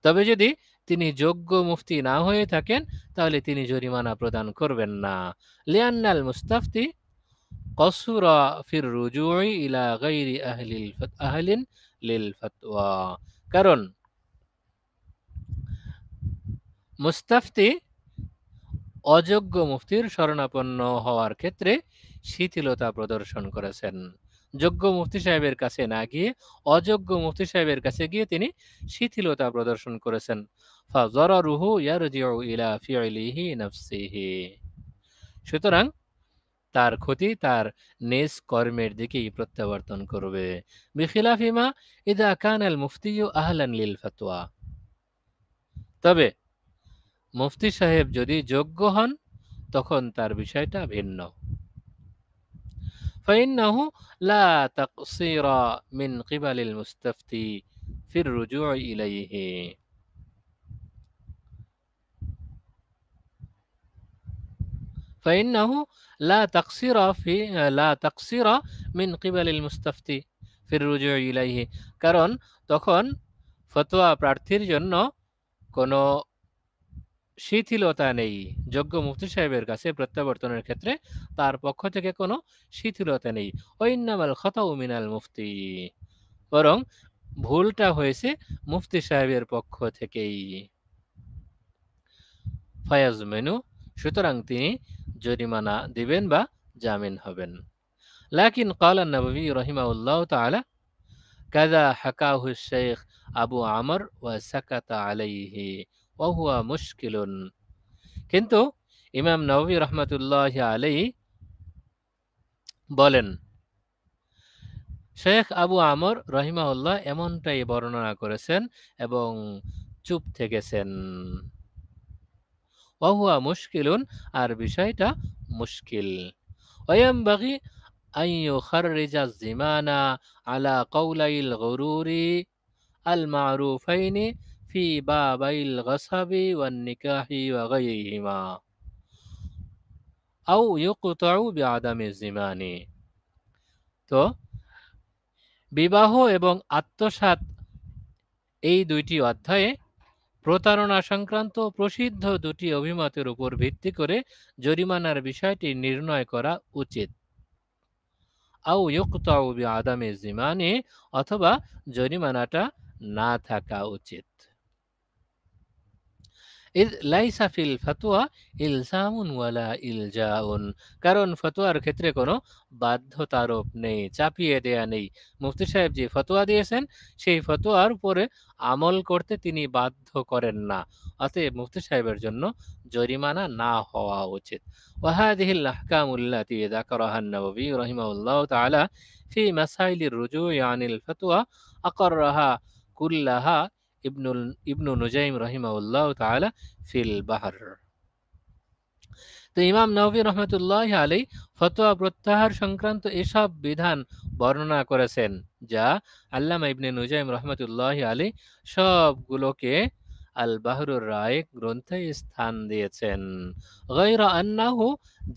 তবে যদি তিনি যোগ্য মুফতি না হয়ে থাকেন তাহলে তিনি জরিমানা প্রদান করবেন না। লিআন্নাল মুস্তাফতি কসুরা ফির রুজুই ইলা গায়রি আহলিন লিল ফাতওয়া, কারণ মুস্তাফতি অযোগ্য মুফতির শরণাপন্ন হওয়ার ক্ষেত্রে শিথিলতা প্রদর্শন করেছেন। যোগ্য মুফতি সাহেবের কাছে না গিয়ে অযোগ্য মুফতি সাহেবের কাছে গিয়ে তিনি শিথিলতা প্রদর্শন করেছেন। ফাযরারুহু ইয়ারজিউ ইলা ফি'লিহি নাফসিহি, সুতরাং তার ক্ষতি তার নিজ কর্মের দিকেই প্রত্যাবর্তন করবে। বিখিলাফিমা ইদা কানাল মুফতিয়ু আহলান লিল ফাতওয়া, তবে মুফতি সাহেব যদি যোগ্য হন তখন তার বিষয়টা ভিন্ন। ফাইন্নাহু লা তাকসিরা মিন কিবালিল মুস্তাফতি ফির রুজুই ইলাইহি, ফাইন্নাহু লা তাকসিরা মিন কিবালিল মুস্তাফতি ফির রুজুই ইলাইহি, কারণ তখন ফতোয়া প্রার্থীর জন্য কোনো শিথিলতা নেই, যোগ্য মুফতি সাহেবের কাছে প্রত্যাবর্তনের ক্ষেত্রে তার পক্ষ থেকে কোনো শিথিলতা নেই। ওয়াইন্নামাল খাতাউ মিনাল মুফতি, বরং ভুলটা হয়েছে মুফতি সাহেবের পক্ষ থেকেই। ফায়াজমেনু, সুতরাং তিনি জরিমানা দিবেন বা জামিন হবেন। লাকিন ক্বালা নববী রাহিমাহুল্লাহু তাআলা কাযা হাকাহু শাইখ আবু আমর ওয়া সাকাতা আলাইহি ওয়া হুয়া মুশকিলুন, কিন্তু ইমাম নববী রাহমাতুল্লাহি আলাইহি বলেন শেখ আবু আমর রহিমাহুল্লাহ এমনটাই বর্ণনা করেছেন এবং চুপ থেকেছেন। ওয়া হুয়া মুশকিলুন, আর বিষয়টা মুশকিল। ওয়ায়ামবাগি আন ইউখাররিজা যিমানা আলা কওলাইল গুরুরি আল মারুফাইনি ফি বাবাইল গাসাবি ওয়ান নিকাহি ওয়া গায়রিহিমা আও ইউকতাউ বিআদামি যিমানি। তো বিবাহ এবং আত্মসাৎ এই দুইটি অধ্যায়ে প্রতারণা সংক্রান্ত প্রসিদ্ধ দুটি অভিমতের উপর ভিত্তি করে জরিমানার বিষয়টি নির্ণয় করা উচিত। আও ইউকতাউ বিআদামি যিমানি, অথবা জরিমানাটা না থাকা উচিত। লাইসা ফিল ফাতোয়া ইলজামুন ওয়ালা ইলজাউন, কারণ ফতোয়ার ক্ষেত্রে কোনো বাধ্যতারোপ নেই, চাপিয়ে দেয়া নেই। মুফতি সাহেব যে ফতোয়া দিয়েছেন সেই ফতোয়ার উপরে আমল করতে তিনি বাধ্য করেন না, অতএব মুফতি সাহেবের জন্য জরিমানা না হওয়া উচিত। ওয়াহাদিহিল আহকামুল্লাতী যাকারাহা আন-নববী রাহিমাহুল্লাহু তাআলা ফি মাসাইলির রুজুই আনিল ফাতওয়া আকাররাহা কুল্লাহা ইবনু নুজাইম রাহিমাহুল্লাহু তাআলা ফিল বাহর। তো ইমাম নবী রহমতুল্লাহ আলাই ফতোয়া প্রত্যাহার সংক্রান্ত এসব বিধান বর্ণনা করেছেন, যা আল্লামা ইবনে নুজাইম রহমতুল্লাহ আলাই সবগুলোকে আল বাহরুর রায়েক গ্রন্থে স্থান দিয়েছেন। গায়রা আন্নাহু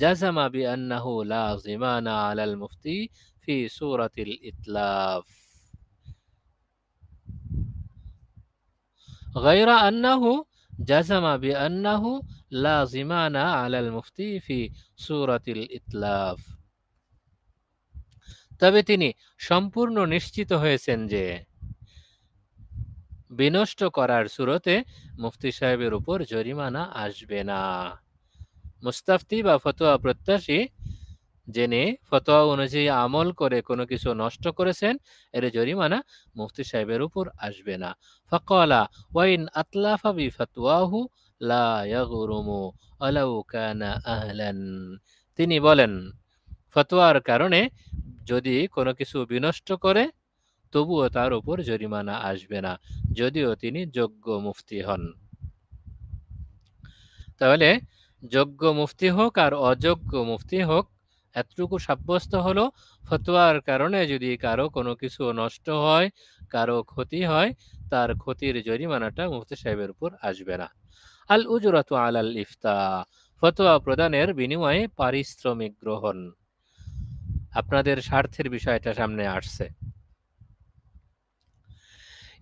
জাযামা বিআন্নাহু লা যিমানা আলাল মুফতি ফি সূরাতিল ইতলাফ। গায়রা আন্নাহু জাযামা বিআন্নাহু লা যিমানা আলাল মুফতি ফি সূরাতিল ইতলাফ। তবে তিনি সম্পূর্ণ নিশ্চিত হয়েছেন যে বিনষ্ট করার সুরতে মুফতি সাহেবের উপর জরিমানা আসবে না। মুস্তাফতি বা ফতোয়া প্রত্যাশী জেনে ফতোয়া অনুযায়ী আমল করে কোনো কিছু নষ্ট করেছেন, এর জরিমানা মুফতি সাহেবের উপর আসবে না। ফাকালা ওয়াইন আতলাফা বিফতওয়াহু লা ইয়াগরুমু ওয়ালাউ কানা আহলান। তিনি বলেন, ফতোয়ার কারণে যদি কোনো কিছু বিনষ্ট করে তবুও তার উপর জরিমানা আসবে না, যদিও তিনি যোগ্য মুফতি হন। তাহলে যোগ্য মুফতি হোক আর অযোগ্য মুফতি হোক, এতটুকু সাব্যস্ত হলো ফতোয়ার কারণে যদি কারো কোনো কিছু নষ্ট হয়, কারো ক্ষতি হয়, তার ক্ষতির জরিমানাটা মুফতি সাহেবের উপর আসবে না। আল উজরাতু আলাল ইফতা, ফতোয়া প্রদানের বিনিময়ে পারিশ্রমিক গ্রহণ। আপনাদের স্বার্থের বিষয়টা সামনে আসছে।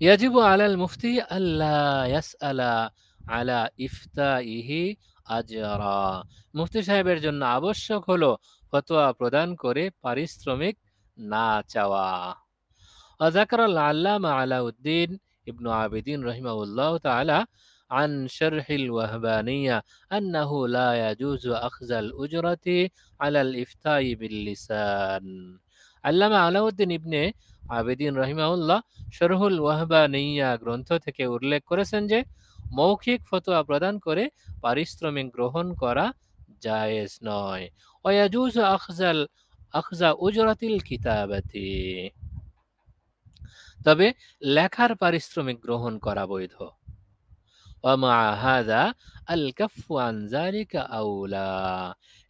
ইয়াজিবু আলাল মুফতি আল্লা ইয়াসআলা আলা ইফতাইহি আজরা। মুফতি সাহেবের জন্য আবশ্যক হলো ফতোয়া প্রদান করে পারিশ্রমিক না চাওয়া। وذكر العلامة علاء الدين ابن عابدين رحمه الله تعالى عن شرح الوهبانية أنه لا يجوز أخذ الأجرة على الإفتاء باللسان। আল্লামা আলাউদ্দিন ইবনে আবেদিন রহিমাউল্লাহ শরহুল ওয়াহবানিয়া গ্রন্থ থেকে উল্লেখ করেছেন যে মৌখিক ফতোয়া প্রদান করে পারিশ্রমিক গ্রহণ করা জায়েজ নয়। ওয়ায়াজুজু আখযা উজরাতিল কিতাবাতি, তবে লেখার পারিশ্রমিক গ্রহণ করা বৈধ। ওয়ামা হাযা আল কাফফু আন যালিকা আউলা,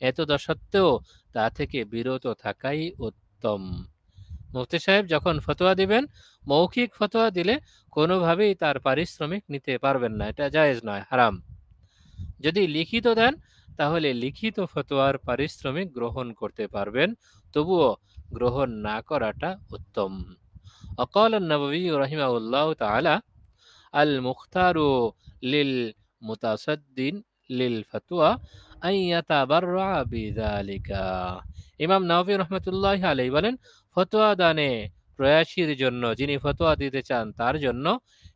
এতদ সত্ত্বেও তা থেকে বিরত থাকাই উত্তম। মুফতি সাহেব যখন ফতোয়া দিবেন, মৌখিক ফতোয়া দিলে কোনোভাবেই তার পারিশ্রমিক নিতে পারবেন না, এটা জায়েজ নয়, হারাম। যদি লিখিত দেন তাহলে লিখিত ফতোয়ার পারিশ্রমিক গ্রহণ করতে পারবেন, তবুও গ্রহণ না করাটা উত্তম। وقال النووي رحمه الله تعالى المختار للمتصد للفتوى أن يتبرع بذلك। ইমাম নওয়াবী রহমতুল্লাহ আলাইহি বলেন, ফতোয়া দানে প্রয়াসীর জন্য, যিনি ফতোয়া দিতে চান তার জন্য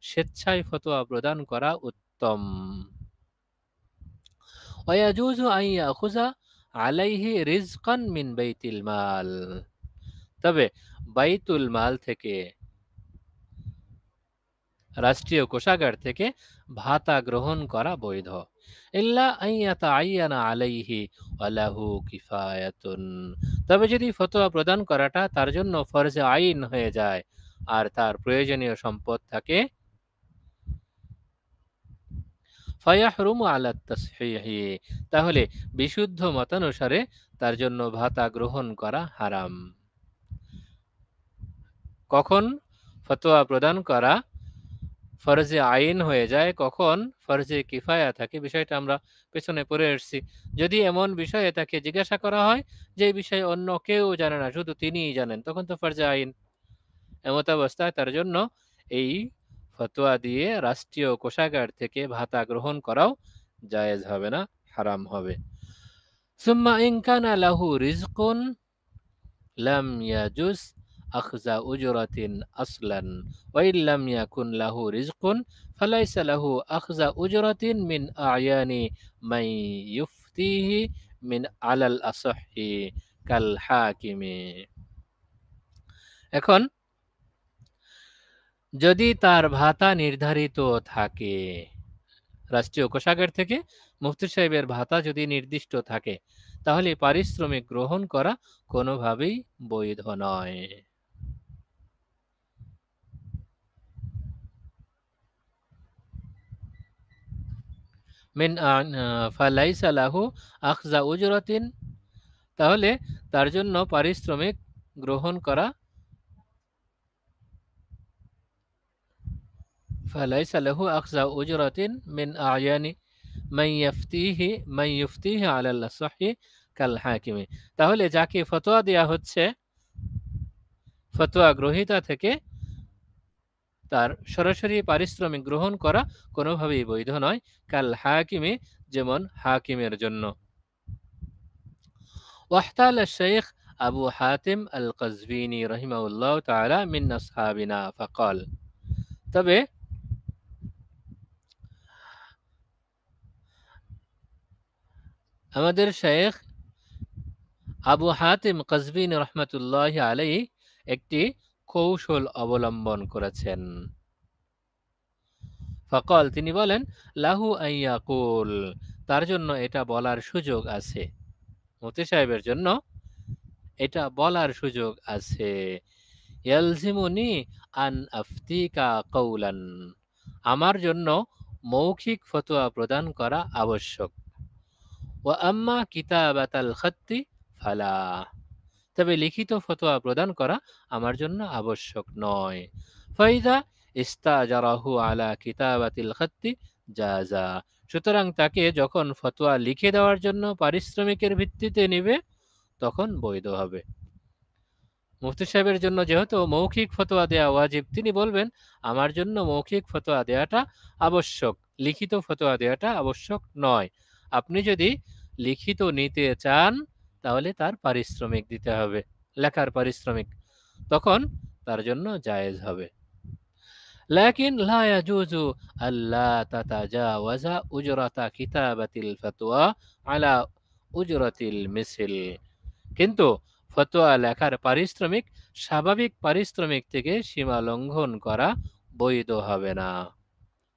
স্বেচ্ছায় ফতোয়া প্রদান করা উত্তম। ويجوز أن يأخذ عليه رزقا من بيت المال, তবে বাইতুল মাল থেকে, রাষ্ট্রীয় কোষাগার থেকে ভাতা গ্রহণ করা বৈধ। ইল্লা আন ইয়াতাআয়্যানা আলাইহি ওয়া লাহু কিফায়াতুন, তবে যদি ফতোয়া প্রদান করাটা তার জন্য ফরজে আইন হয়ে যায় আর তার প্রয়োজনীয় সম্পদ থাকে, ফায়াহরুমু আলা তাসহিহি, তাহলে বিশুদ্ধ মতানুসারে তার জন্য ভাতা গ্রহণ করা হারাম। কখন ফতোয়া প্রদান করা ফরজে আইন হয়ে যায়, কখন ফরজে কিফায়া থাকে, বিষয়টা আমরা পেছনে পড়ে এসেছি। যদি এমন বিষয়ে তাকে জিজ্ঞাসা করা হয় যে বিষয়ে অন্য কেউ জানে না, শুধু তিনিই জানেন, তখন তো ফরজে আইন। এমত অবস্থায় তার জন্য এই ফতোয়া দিয়ে রাষ্ট্রীয় কোষাগার থেকে ভাতা গ্রহণ করাও জায়েজ হবে না, হারাম হবে। সুম্মা ইন কানা লাহু রিজকুন লাম ইয়াজুজ আখযা উজরাতিন আসলান ওয়া ইন লাম ইয়াকুন লাহু রিজকুন ফালাইসা লাহু আখযা উজরাতিন মিন আ'য়ানি মান ইফতিহি মিন আলাল আসহি কাল হাকিমি। এখন যদি তার ভাতা নির্ধারিত থাকে, রাষ্ট্রীয় কোষাগার থেকে মুফতি সাহেবের ভাতা যদি নির্দিষ্ট থাকে, তাহলে পারিশ্রমিক গ্রহণ করা কোনোভাবেই বৈধ নয়। মিন ফালাইসা লাহু আখযা উজরাতিন, তাহলে তার জন্য পারিশ্রমিক গ্রহণ করা, ফালাইসা লাহু আখযা উজরাতিন মিন আয়ানি মান ইফতিহি আলাল সহি কাল হাকিমি, তাহলে যাকে ফতোয়া দেয়া হচ্ছে ফতোয়া গ্রহীতা থেকে তার সরাসরি পারিশ্রমিক গ্রহণ করা কোনোভাবেই বৈধ নয়। কাল হাকিমি, যেমন হাকিমের জন্য। ওয়াহতাল শেখ আবু হাতিম আল কাজভিনী রহিমাহুল্লাহ তাআলা মিন আসহাবিনা ফাকাল, তবে আমাদের শেখ আবু হাতিম কাজভিনী রহমতুল্লাহ আলাইহি একটি কৌশল অবলম্বন করেছেন। ফাকাল, তিনি বলেন, লাহু আইয়াকুল, তার জন্য এটা বলার সুযোগ আছে, মুফতি সাহেবের জন্য এটা বলার সুযোগ আছে। ইয়ালজিমুনি আন আফতিকা কৌলান, আমার জন্য মৌখিক ফতোয়া প্রদান করা আবশ্যক। ওয়া আম্মা কিতাবাতাল খাত্তি ফালা, তবে লিখিত ফতোয়া প্রদান করা আমার জন্য আবশ্যক নয়। ফাইদা ইস্তাজারাহু আলা কিতাবাতিল খাত্তি জাযা, সুতরাং তাকে যখন ফতোয়া লিখে দেওয়ার জন্য পারিশ্রমিকের ভিত্তিতে নেবে তখন বৈধ হবে। মুফতি সাহেবের জন্য যেহেতু মৌখিক ফতোয়া দেয়া ওয়াজিব, তিনি বলবেন আমার জন্য মৌখিক ফতোয়া দেওয়াটা আবশ্যক, লিখিত ফতোয়া দেওয়াটা আবশ্যক নয়। আপনি যদি লিখিত নিতে চান তাহলে তার পারিশ্রমিক দিতে হবে, লেখার পারিশ্রমিক, তখন তার জন্য জায়েজ হবে। লাকিন লা ইয়াজুজু আল্লা তাতাজাওয়াজা উজরাতা কিতাবাতিল ফাতওয়া আলা উজরাতিল মিসল, কিন্তু ফতোয়া লেখার পারিশ্রমিক স্বাভাবিক পারিশ্রমিক থেকে সীমা লঙ্ঘন করা বৈধ হবে না।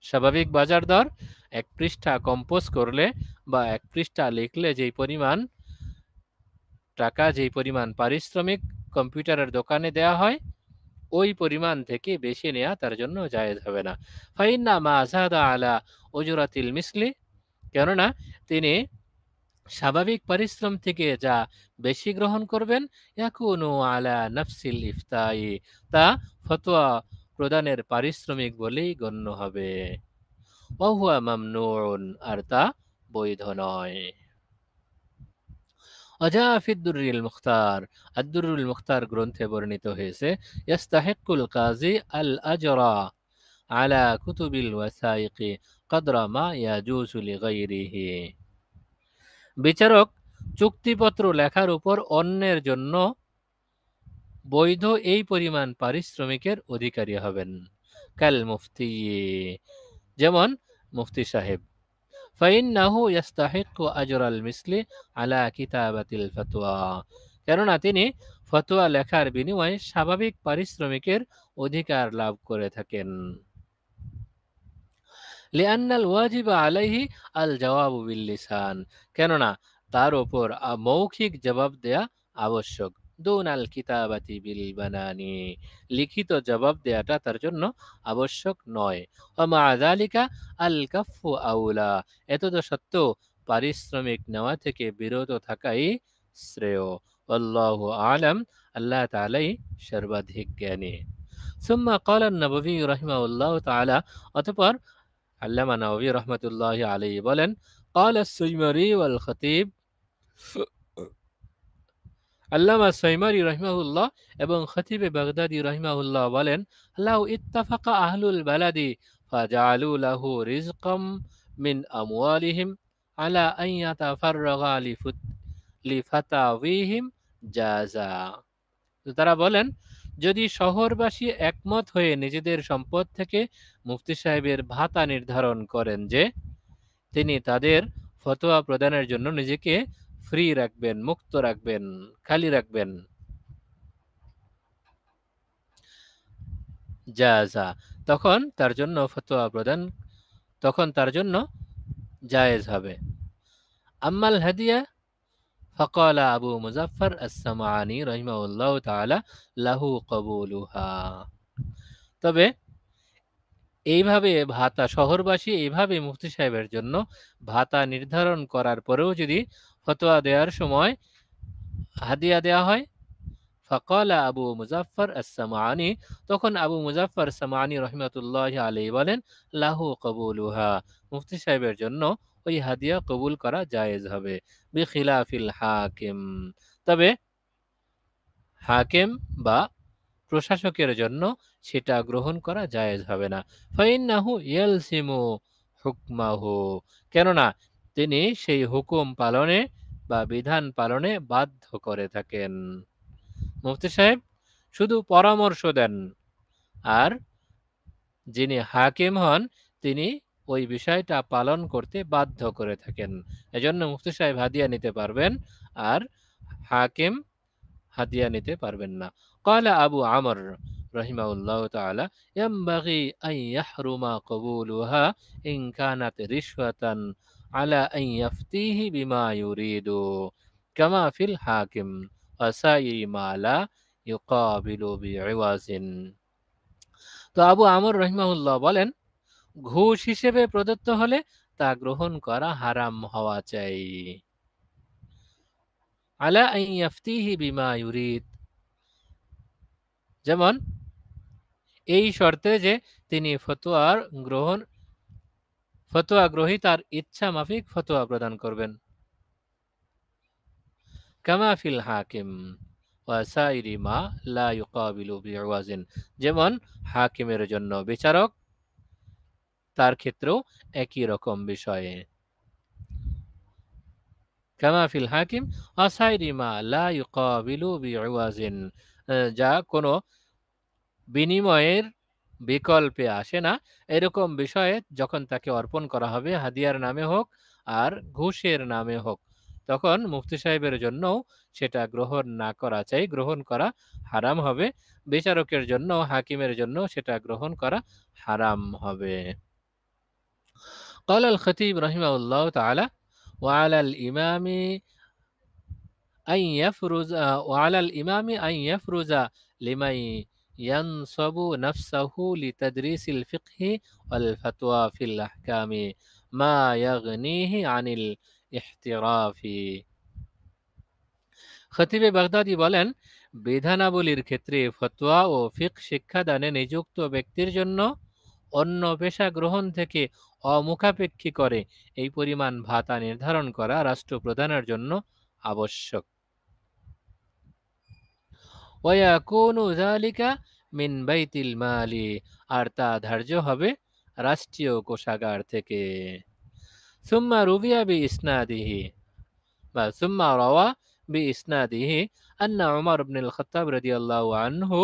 স্বাভাবিক বাজার দর, এক পৃষ্ঠা কম্পোজ করলে বা এক পৃষ্ঠা লিখলে যেই পরিমাণ টাকা, যেই পরিমাণ পারিশ্রমিক কম্পিউটারের দোকানে দেয়া হয়, ওই পরিমাণ থেকে বেশি নেওয়া তার জন্য জায়েজ হবে না। ফাইন্না মা যাদা আলা উজরাতিল মিসলি, কেননা তিনি স্বাভাবিক পারিশ্রম থেকে যা বেশি গ্রহণ করবেন, ইয়াকুনু আলা নাফসিল ইফতাই, তা ফতোয়া প্রদানের পারিশ্রমিক বলেই গণ্য হবে। ওয়া হুয়া মামনুউন, আর তা বৈধ নয়। وجاء في الدر المختار, الدر المختار গ্রন্থে বর্ণিত হয়েছে, يستحق القاضي الأجر على كتب الوثائق قدر ما يجوز لغيره, বিচারক চুক্তিপত্র লেখার উপর অন্যের জন্য বৈধ এই পরিমাণ পারিশ্রমিকের অধিকারী হবেন। কাল মুফতি, যেমন মুফতি সাহেব। ফাইন্নাহু ইয়াস্তাহিক্কু আজরাল মিসলি আলা কিতাবাতিল ফাতওয়া, কেননা তিনি ফতোয়া লেখার বিনিময়ে স্বাভাবিক পারিশ্রমিকের অধিকার লাভ করে থাকেন। লিআন্নাল ওয়াজিবা আলাইহি আল জওয়াবু বিল লিসান, কেননা তার উপর মৌখিক জবাব দেয়া আবশ্যক। দুনাল কিতাবাতি বিল বানানি, লিখিত জবাব দেয়াটা তার জন্য আবশ্যক নয়। ওয়া মা যালিকা আল কাফফু আউলা, এতদ সত্ত্বেও পারিশ্রমিক নেওয়া থেকে বিরত থাকাই শ্রেয়। আল্লাহু আলাম, আল্লাহ তাআলাই সর্বাধিক জ্ঞানী। সুম্মা ক্বালা আন-নববী রাহিমাহুল্লাহু তাআলা, অতঃপর আল্লামা নববী রহমতুল্লাহি আলাইহি বলেন, ক্বালা আস-সুয়মারি ওয়াল খতীব, আল্লামা সুয়মারি রাহিমাহুল্লাহ এবং খতীবে বাগদাদি রাহিমাহুল্লাহ বলেন, লাউ ইত্তাফাকা আহলুল বালাদি ফাজালু লাহু রিজকাম মিন আমওয়ালিহিম আলা আন ইয়াতাফাররাগা লিফাতাওয়িহিম জাযা, তারা বলেন, যদি শহরবাসী একমত হয়ে নিজেদের সম্পদ থেকে মুফতি সাহেবের ভাতা নির্ধারণ করেন যে তিনি তাদের ফতোয়া প্রদানের জন্য নিজেকে ফ্রি রাখবেন, মুক্ত রাখবেন, খালি রাখবেন, জাযা, তখন তার জন্য ফতোয়া প্রদান, তখন তার জন্য জায়েজ হবে। আম্মাল হাদিয়া ফাকালা আবু মুজাফফর আস-সামাআনী রাহিমাহুল্লাহু তাআলা লাহু কবুলুহা, তবে এইভাবে ভাতা শহরবাসী এইভাবে মুফতি সাহেবের জন্য ভাতা নির্ধারণ করার পরেও যদি ফতোয়া দেওয়ার সময় হাদিয়া দেওয়া হয়, ফাকালা আবু মুজাফফর আস-সামাআনী, তখন আবু মুজাফফর সামাআনী রহমাতুল্লাহি আলাইহি বলেন, লাহু কবুলুহা, মুফতি সাহেবের জন্য ওই হাদিয়া কবুল করা জায়েজ হবে, বিখিলাফিল হাকিম, তবে হাকিম বা প্রশাসকের জন্য সেটা গ্রহণ করা জায়েজ হবে না। ফাইন্নাহু ইয়ালসিমু হুকমাহু, কেননা তিনি সেই হুকুম পালনে বা বিধান পালনে বাধ্য করে থাকেন। মুফতি সাহেব শুধু পরামর্শ দেন, আর যিনি হাকিম হন তিনি ওই বিষয়টা পালন করতে বাধ্য করে থাকেন। এজন্য মুফতি সাহেব হাদিয়া নিতে পারবেন, আর হাকিম হাদিয়া নিতে পারবেন না। ক্বালা আবু আমর রাহিমাহুল্লাহু তাআলা, ইয়ানবাগি আন ইয়াহরুমা কবুলুহা ইন কানাত রিশওয়াতান আলা আন ইয়াফতিহি বিমা ইউরিদু কামা ফিল হাকিম ওয়া সাইরি মা লা ইউকাবিলু বিইওয়াজিন। তো আবু আমর রাহিমাহুল্লাহ বলেন, ঘুষ হিসেবে প্রদত্ত হলে তা গ্রহণ করা হারাম হওয়া চাই। আলা আন ইয়াফতিহি বিমা ইউরিদ, যেমন এই শর্তে যে তিনি ফতোয়া গ্রহীতার ইচ্ছা মাফিক ফতোয়া প্রদান করবেন। কামা ফিল হাকিম ওয়া সাইরি মা লা ইউকাবিলু বিইওয়াজিন, যেমন হাকিমের জন্য বিচারক, তার ক্ষেত্রেও একই রকম বিষয়ে। কামা ফিল হাকিম ওয়া সাইরি মা লা ইউকাবিলু বিইওয়াজিন, যা কোনো বিনিময়ের বিকল্পে আসে না, এরকম বিষয়ে যখন তাকে অর্পণ করা হবে, হাদিয়ার নামে হোক আর ঘুষের নামে হোক, তখন মুফতি সাহেবের জন্যও সেটা গ্রহণ না করা চাই, গ্রহণ করা হারাম হবে। বিচারকের জন্য, হাকিমের জন্য সেটা গ্রহণ করা হারাম হবে। قال الخطيب رحمه الله تعالى وعلى الإمام أن يفرز لمن ينصب نفسه لتدريس الفقه والفتوى في الأحكام ما يغنيه عن الاحتراف। খতিবে বাগদাদি বলেন, বিধানাবলীর ক্ষেত্রে ফতোয়া ও ফিকহ শিক্ষাদানে নিযুক্ত ব্যক্তির জন্য অন্য পেশা গ্রহণ থেকে অমুখাপেক্ষী করে এই পরিমাণ ভাতা নির্ধারণ করা রাষ্ট্রপ্রধানের জন্য আবশ্যক। ওয়ায়াকুনু যালিকা মিন বাইতিল মালি, আর তা ধার্য হবে রাষ্ট্রীয় কোষাগার থেকে। সুম্মা রুবিয়া বিইসনাদিহি বা সুম্মা রাওয়া বিইসনাদিহি আন্না উমর ইবনুল খাত্তাব রাদিয়াল্লাহু আনহু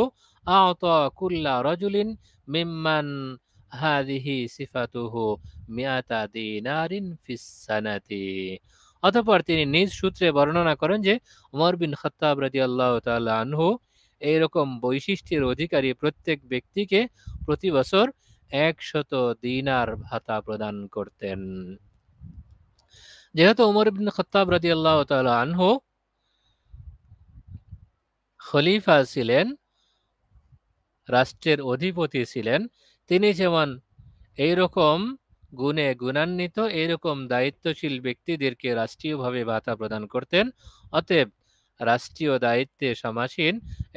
আ'তা কুল্লা রাজুলিন মিম্মান হাযিহি সিফাতুহু মিআতা দিনারিন ফিস সানাতি। অতঃপর তিনি নিজ সূত্রে বর্ণনা করেন যে উমর বিন খাত্তাব রাদিয়াল্লাহু তাআলা আনহু এইরকম বৈশিষ্ট্যের অধিকারী প্রত্যেক ব্যক্তিকে প্রতি বছর 100 দিনার ভাতা প্রদান করতেন। যেহেতু উমর ইবনে খাত্তাব রাদিয়াল্লাহু তাআলা আনহু খলিফা ছিলেন, রাষ্ট্রের অধিপতি ছিলেন, তিনি যেমন এইরকম গুণে গুণান্বিত এইরকম দায়িত্বশীল ব্যক্তিদেরকে রাষ্ট্রীয়ভাবে ভাতা প্রদান করতেন। অতএব রাষ্ট্রীয় দায়িত্বে সমাসীন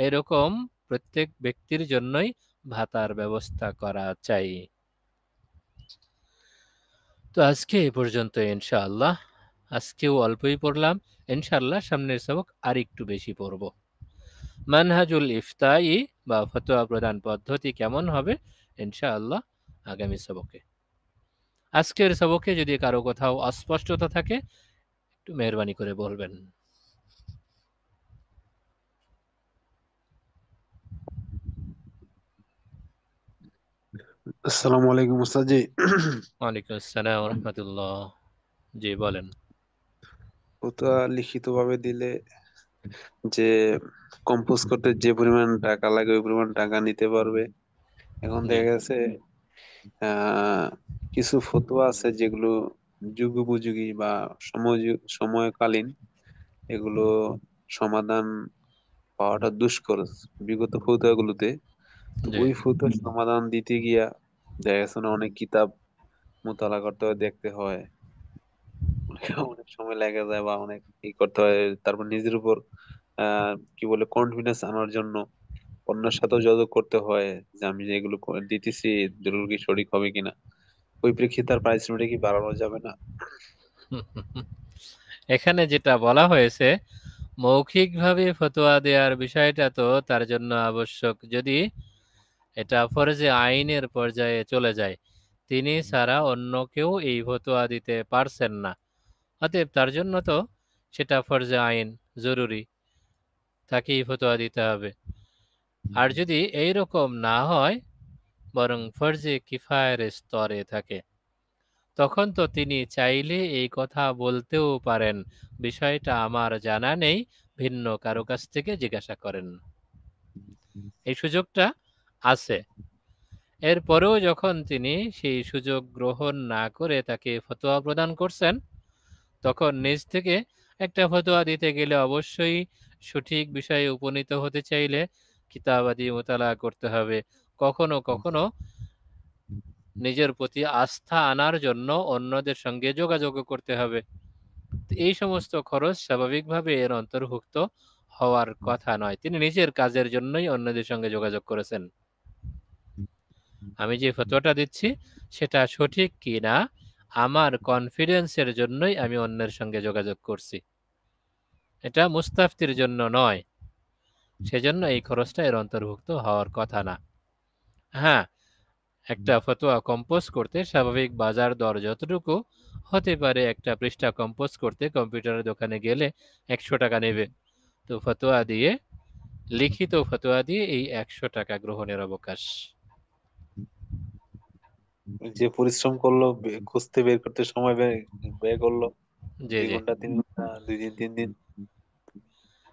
এরকম প্রত্যেক ব্যক্তির জন্যই ভাতার ব্যবস্থা করা চাই। তো আজকে এই পর্যন্ত ইনশাআল্লাহ। আজকেও অল্পই পড়লাম, ইনশাআল্লাহ সামনের সবক আর একটু বেশি পড়ব। মানহাজুল ইফতাই বা ফতোয়া প্রদান পদ্ধতি কেমন হবে ইনশাআল্লাহ আগামী সবকে। আজকের সবকে যদি কারো কোথাও অস্পষ্টতা থাকে একটু মেহরবানি করে বলবেন। আসসালামু আলাইকুম ওস্তাদ জি। ওয়ালাইকুম আসসালাম ওয়া রাহমাতুল্লাহ। জি বলেন। ওটা লিখিত ভাবে দিলে যে কম্পোজ করতে যে পরিমাণ টাকা লাগে ওই পরিমাণ টাকা নিতে পারবে। এখন জি দেখা গেছে কিছু ফতোয়া আছে যেগুলো যুগোপযোগী বা সময়কালীন, এগুলো সমাধান পাওয়াটা দুষ্কর বিগত ফতোয়াগুলোতে। তো জি ওই ফতোয়ার সমাধান দিতে গিয়া দেখা গেছে না অনেক কিতাব মোতালা করতে হয়, দেখতে হয়, অনেক সময় লেগে যায় বা অনেক ই করতে হয়। তারপর নিজের উপর কি বলে কনফিডেন্স আনার জন্য অন্যের সাথেও যোগাযোগ করতে হয় যে আমি যে এগুলো দিতেছি দলিল কি সঠিক হবে কিনা। ওই প্রেক্ষিতে তার পারিশ্রমিকটা কি বাড়ানো যাবে না? এখানে যেটা বলা হয়েছে মৌখিকভাবে ফতোয়া দেওয়ার বিষয়টা তো তার জন্য আবশ্যক যদি এটা ফরজে আইনের পর্যায়ে চলে যায়, তিনি ছাড়া অন্য কেউ এই ফতোয়া দিতে পারছেন না, অতএব তার জন্য তো সেটা ফরজে আইন, জরুরি, তাকেই ফতোয়া দিতে হবে। আর যদি এইরকম না হয়, বরং ফরজে কিফায়ের স্তরে থাকে, তখন তো তিনি চাইলে এই কথা বলতেও পারেন, বিষয়টা আমার জানা নেই, ভিন্ন কারো কাছ থেকে জিজ্ঞাসা করেন। এই সুযোগটা আছে। এরপরেও যখন তিনি সেই সুযোগ গ্রহণ না করে তাকে ফতোয়া প্রদান করছেন, তখন নিজ থেকে একটা ফতোয়া দিতে গেলে অবশ্যই সঠিক বিষয়ে উপনীত হতে চাইলে কিতাবাদি মোতালা করতে হবে। কখনো কখনো নিজের প্রতি আস্থা আনার জন্য অন্যদের সঙ্গে যোগাযোগ করতে হবে। এই সমস্ত খরচ স্বাভাবিকভাবে এর অন্তর্ভুক্ত হওয়ার কথা নয়। তিনি নিজের কাজের জন্যই অন্যদের সঙ্গে যোগাযোগ করেছেন। আমি যে ফতোয়াটা দিচ্ছি সেটা সঠিক কি না আমার কনফিডেন্সের জন্যই আমি অন্যের সঙ্গে যোগাযোগ করছি, এটা মুস্তাফতির জন্য নয়, সেজন্য এই খরচটা এর অন্তর্ভুক্ত হওয়ার কথা না। হ্যাঁ, একটা ফতোয়া কম্পোজ করতে স্বাভাবিক বাজার দর যতটুকু হতে পারে, একটা পৃষ্ঠা কম্পোজ করতে কম্পিউটারের দোকানে গেলে 100 টাকা নেবে। তো ফতোয়া দিয়ে, লিখিত ফতোয়া দিয়ে এই 100 টাকা গ্রহণের অবকাশ। যে পরিশ্রম করলো, খুঁজতে বের করতে সময় ব্যয় করলো জি 2 জি, ঘন্টা 3 ঘন্টা 2 দিন 3 দিন,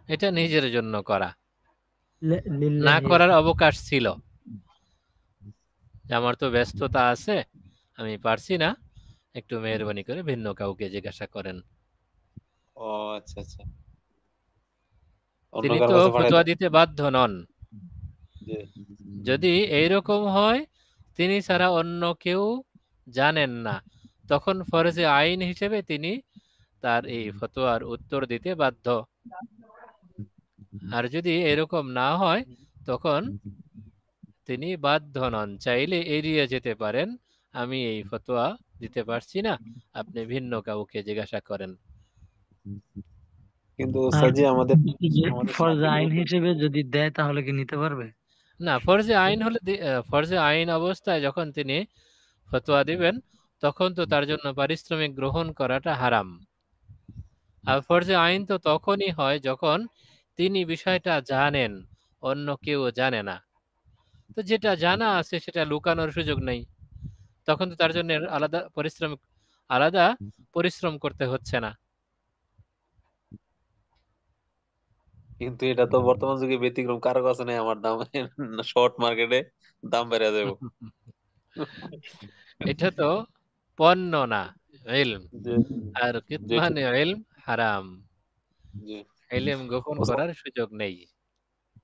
এটা নিজের জন্য করা, না লিল্লাহি করার অবকাশ ছিল যে আমার তো ব্যস্ততা আছে, আমি পারছি না, একটু মেহরবানি করে ভিন্ন কাউকে জিজ্ঞাসা করেন। ও আচ্ছা আচ্ছা, অন্য তিনি কারো তো কাছে পাঠাই ফতোয়া দেন দিতে বাধ্য নন। যে যদি এইরকম হয় তিনি ছাড়া অন্য কেউ জানেন না, তখন ফরজে আইন হিসেবে তিনি তার এই ফতোয়ার উত্তর দিতে বাধ্য। আর যদি এরকম না হয় তখন তিনি বাধ্য নন, চাইলে এড়িয়ে যেতে পারেন, আমি এই ফতোয়া দিতে পারছি না, আপনি ভিন্ন কাউকে জিজ্ঞাসা করেন। কিন্তু আর ওস্তাদ জি আমাদের যে আমাদের ফরজ সাথী আইন গ্রুপে হিসেবে যদি দেয় তাহলে কি নিতে পারবে? না, ফরজে আইন হলে ফরজে আইন অবস্থায় যখন তিনি ফতোয়া দিবেন তখন তো তার জন্য পারিশ্রমিক গ্রহণ করাটা হারাম। আর ফরজে আইন তো তখনই হয় যখন তিনি বিষয়টা জানেন, অন্য কেউ জানে না। তো যেটা জানা আছে সেটা লুকানোর সুযোগ নেই, তখন তো তার জন্য আলাদা পরিশ্রম করতে হচ্ছে না। কিন্তু এটা তো বর্তমান যুগে ব্যতিক্রম, কারো কাছে নেই আমার দাম, শর্ট মার্কেটে দাম বেড়ে যাবো। এটা তো পণ্য না, ইলম। যে আর যেটা কিতমান ইলম হারাম, যে ইলম গোপন করার সুযোগ নেই।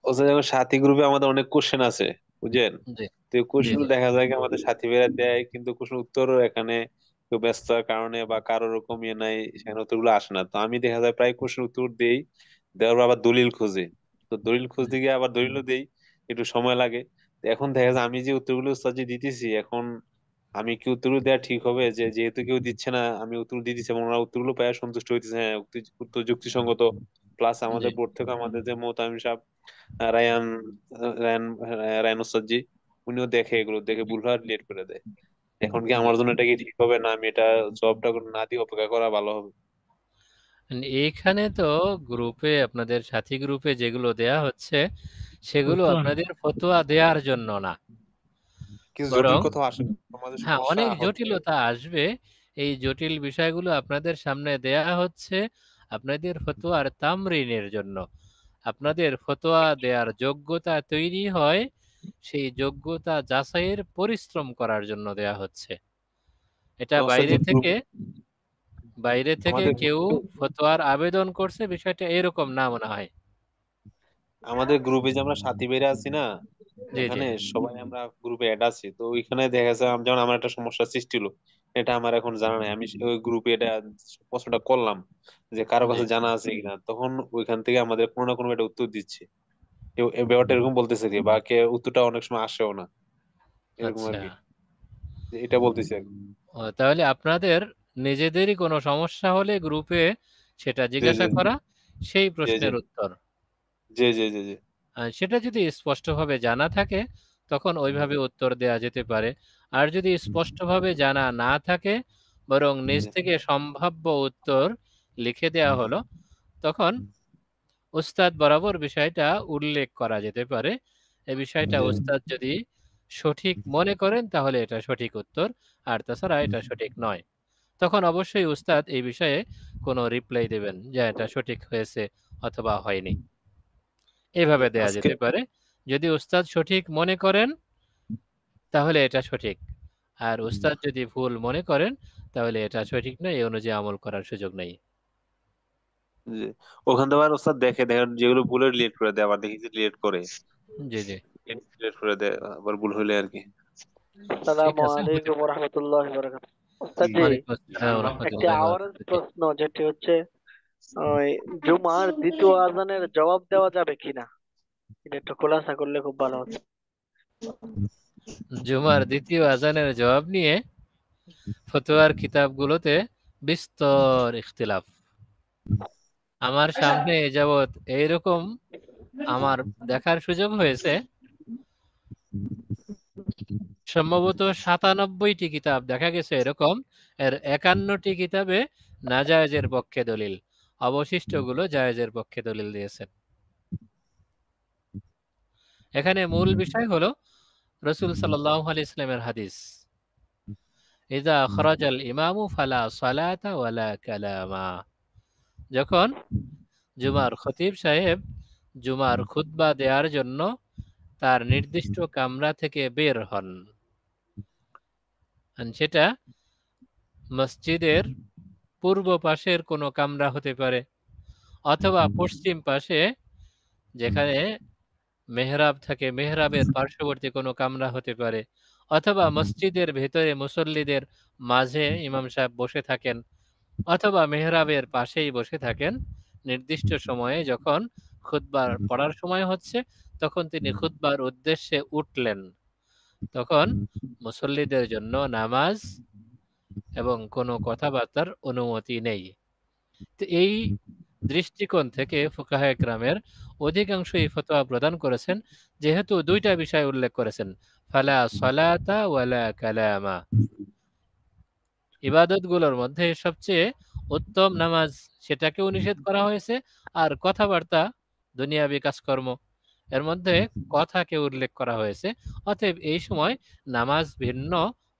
ওদের যখন সাথী গ্রুপে আমাদের অনেক কোশ্চেন আছে, বুঝছেন? জি তো এই জি কোশ্চেন জি, দেখা যায় কি আমাদের সাথী বেরা দেয়, কিন্তু কোশ্চেন উত্তরও এখানে কেউ ব্যস্ততার কারণে বা কারো রকম ইয়ে নাই, সেখানে উত্তরগুলো আসে না। তো আমি দেখা যায় প্রায় কোশ্চেন উত্তর দেই, দেওয়ার পর আবার দলিল খুঁজে, তো দলিল খুঁজতে গিয়ে আবার দলিলও দেই, একটু সময় লাগে। তো এখন দেখা যায় আমি যে উত্তরগুলো উস্তাদ জি দিতেছি, এখন আমি কি উত্তরগুলো দেওয়া ঠিক হবে? যে যেহেতু কেউ দিচ্ছে না, আমি উত্তর দিয়ে দিচ্ছি এবং ওরা উত্তরগুলো পায় সন্তুষ্ট হইতেছে, হ্যাঁ উত্তর যুক্তিসঙ্গত, প্লাস জি আমাদের বোর্ড থেকে আমাদের যে মোহতামিম সাহেব, রায়ান রায়ান রায়ান ওস্তাদ জি, উনিও দেখে, এগুলো দেখে ভুলভাল ডিলিট করে দেয়। এখন কি জি। আমার জন্য এটা কি ঠিক হবে, না আমি এটা জবটা না দিয়ে অপেক্ষা করা ভালো হবে? এইখানে তো গ্রুপে, আপনাদের সাথী গ্রুপে যেগুলো দেয়া হচ্ছে সেগুলো ফতোয়া না। আপনাদের ফতোয়া দেওয়ার জন্য না, কিছু জটিল বরং কথা আসে, সমাজের হ্যাঁ সমস্যা অনেক হচ্ছে। জটিলতা আসবে। এই জটিল বিষয়গুলো আপনাদের সামনে দেয়া হচ্ছে আপনাদের ফতোয়ার তামরিনের জন্য। আপনাদের ফতোয়া দেওয়ার যোগ্যতা তৈরি হয় সেই যোগ্যতা যাচাইয়ের পরিশ্রম করার জন্য দেয়া হচ্ছে। এটা তো ওস্তাদ জি গ্রুপ, বাইরে থেকে আমাদের কেউ গ্রুপে ফতোয়ার আবেদন করছে বিষয়টা এরকম না মনে হয়। আমাদের গ্রুপে যে আমরা সাথী বেড়ে আছি না, জি জি এখানে সবাই আমরা গ্রুপে অ্যাড আছি, তো ওইখানে দেখা যাচ্ছে যেমন আমার একটা সমস্যা সৃষ্টি হলো, এটা আমার এখন জানা নাই, আমি ওই গ্রুপে এটা প্রশ্নটা করলাম যে কারো জি কাছে জানা আছে কিনা, তখন ওইখান থেকে আমাদের কোনো না কোনো একটা উত্তর দিচ্ছে, কেউ এই ব্যাপারটা এরকম বলতেছে কি, বা কে উত্তরটা অনেক সময় আসেও না, এরকম আর আচ্ছা। কি, এটা বলতেছি আর কি। তাহলে আপনাদের নিজেদেরই কোনো সমস্যা হলে গ্রুপে সেটা জি জি জিজ্ঞাসা করা, সেই জি জি প্রশ্নের উত্তর। জি জি জি জি সেটা যদি স্পষ্টভাবে জানা থাকে তখন ওইভাবে উত্তর দেয়া যেতে পারে। আর যদি স্পষ্টভাবে জানা না থাকে বরং নিজ জি থেকে সম্ভাব্য উত্তর লিখে দেয়া হলো, তখন উস্তাদ বরাবর বিষয়টা উল্লেখ করা যেতে পারে। এই বিষয়টা জি উস্তাদ যদি সঠিক মনে করেন তাহলে এটা সঠিক উত্তর, আর তাছাড়া এটা সঠিক নয়। তখন অবশ্যই উস্তাদ এই বিষয়ে কোনো রিপ্লাই দেবেন যে এটা সঠিক হয়েছে অথবা হয়নি। এভাবে দেয়া আজকে যেতে পারে। যদি উস্তাদ সঠিক মনে করেন তাহলে এটা সঠিক। আর উস্তাদ যদি ভুল মনে করেন তাহলে এটা সঠিক নয়, এই অনুযায়ী আমল করার সুযোগ নেই। জি, ওখান থেকে আবার ওস্তাদ দেখে দেখেন যেগুলো ভুলে ডিলিট করে দেয়, আবার দেখি যে ডিলিট করে, জি জি ডিলিট করে দেয় আবার ভুল হইলে আর কি। ঠিক আসসালামু আছে, হতে আলাইকুম পারে। ওরহামতুল্লাহি ওয়াবারাকাতুহু। ওস্তাদ জি, ওয়ালাইকুম আসসালাম একটি রহমতুল্লাহ আওয়ারের প্রশ্ন, যেটি হচ্ছে ওই জুমার দ্বিতীয় আজানের জবাব দেওয়া যাবে কিনা, এটা একটু খোলাসা করলে খুব ভালো হতো। জুমার দ্বিতীয় আজানের জবাব নিয়ে ফতোয়ার কিতাবগুলোতে বিস্তর ইখতিলাফ। আমার সামনে এ যাবৎ এইরকম আমার দেখার সুযোগ হয়েছে, সম্ভবত 97টি কিতাব দেখা গেছে এরকম, এর 51টি কিতাবে নাজায়েজের পক্ষে দলিল, অবশিষ্টগুলো জায়েজের পক্ষে দলিল দিয়েছেন। এখানে মূল বিষয় হলো রসুল সাল্লাল্লাহু আলাইহি ইসলামের হাদিস, ইযা খরাজাল ইমামু ফালা সালাতা ওয়ালা কালামা। যখন জুমার খতিব সাহেব জুমার খুতবা দেওয়ার জন্য তার নির্দিষ্ট কামরা থেকে বের হন, সেটা মসজিদের পূর্ব পাশের কোনো কামরা হতে পারে, অথবা পশ্চিম পাশে যেখানে মেহরাব থাকে মেহরাবের পার্শ্ববর্তী কোনো কামরা হতে পারে, অথবা মসজিদের ভেতরে মুসল্লিদের মাঝে ইমাম সাহেব বসে থাকেন, অথবা মেহরাবের পাশেই বসে থাকেন। নির্দিষ্ট সময়ে যখন খুতবার পড়ার সময় হচ্ছে তখন তিনি খুতবার উদ্দেশ্যে উঠলেন, তখন মুসল্লিদের জন্য নামাজ এবং কোনো কথাবার্তার অনুমতি নেই। তো এই দৃষ্টিকোণ থেকে ফুকাহে কেরামের অধিকাংশই ফতোয়া প্রদান করেছেন, যেহেতু দুইটা বিষয় উল্লেখ করেছেন, ফালা সলাতা ওয়ালা কালামা, ইবাদতগুলোর মধ্যে সবচেয়ে উত্তম নামাজ সেটাকেও নিষেধ করা হয়েছে, আর কথাবার্তা দুনিয়াবি কাজকর্ম এর মধ্যে কথাকে উল্লেখ করা হয়েছে। অতএব এই সময় নামাজ ভিন্ন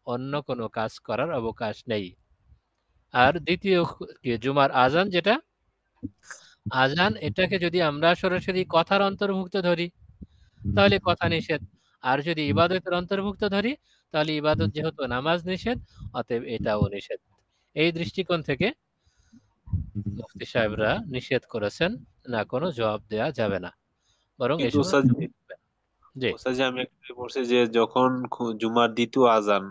অন্য কোনো কাজ করার অবকাশ নেই। আর দ্বিতীয় জুমার আজান, যেটা আজান, এটাকে যদি আমরা সরাসরি কথার অন্তর্ভুক্ত ধরি তাহলে কথা নিষেধ, আর যদি ইবাদতের অন্তর্ভুক্ত ধরি তাহলে ইবাদত যেহেতু নামাজ নিষেধ, অতএব এটাও নিষেধ। এই দৃষ্টিকোণ থেকে মুফতি সাহেবরা নিষেধ করেছেন, না কোনো জবাব দেওয়া যাবে না, বরং এই কিন্তু সময় ওস্তাদ জি ওস্তাদ যে আমি একটা পড়ছি যে যখন জুমার দ্বিতীয় আজান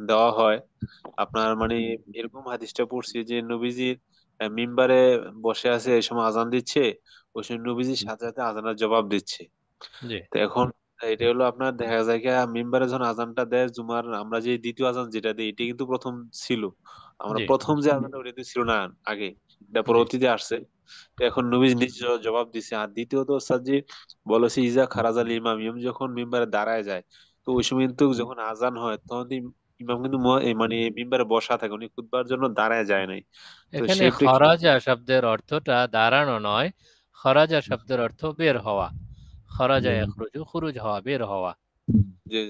দেওয়া হয়, আপনার মানে এরকম হাদিসটা পড়ছি যে নবীজির মিম্বারে বসে আছে এই সময় আজান দিচ্ছে, ওই সময় নবীজির সাথে সাথে আজানের জবাব দিচ্ছে। জি তো এখন এটা হলো আপনার দেখা যায় কি মিম্বারে যখন আজানটা দেয় জুমার, আমরা যে দ্বিতীয় আজান যেটা দিই এটা কিন্তু প্রথম ছিল, আমরা জি প্রথম যে আজানটা ওটা তো ছিল না আগে, এটা জি পরবর্তীতে আসছে। তো এখন নবী নিজ জবাব দিছে। আর দ্বিতীয়ত স্যার যে বলেছে ইজা খারাজাল ইমাম, ইমাম যখন মিম্বারে দাঁড়ায় যায়, তো ওই সময় কিন্তু যখন আজান হয় তখন ইমাম কিন্তু মানে মিম্বারে বসা থাকে, উনি খুতবার জন্য দাঁড়ায় যায় নাই। তো এখানে সেই প্রেক্ষিতে খরাজা শব্দের অর্থটা দাঁড়ানো নয়, খরাজা শব্দের অর্থ বের হওয়া, খরাজা ইয়াখরুজু, খুরুজ হওয়া, বের হওয়া। যে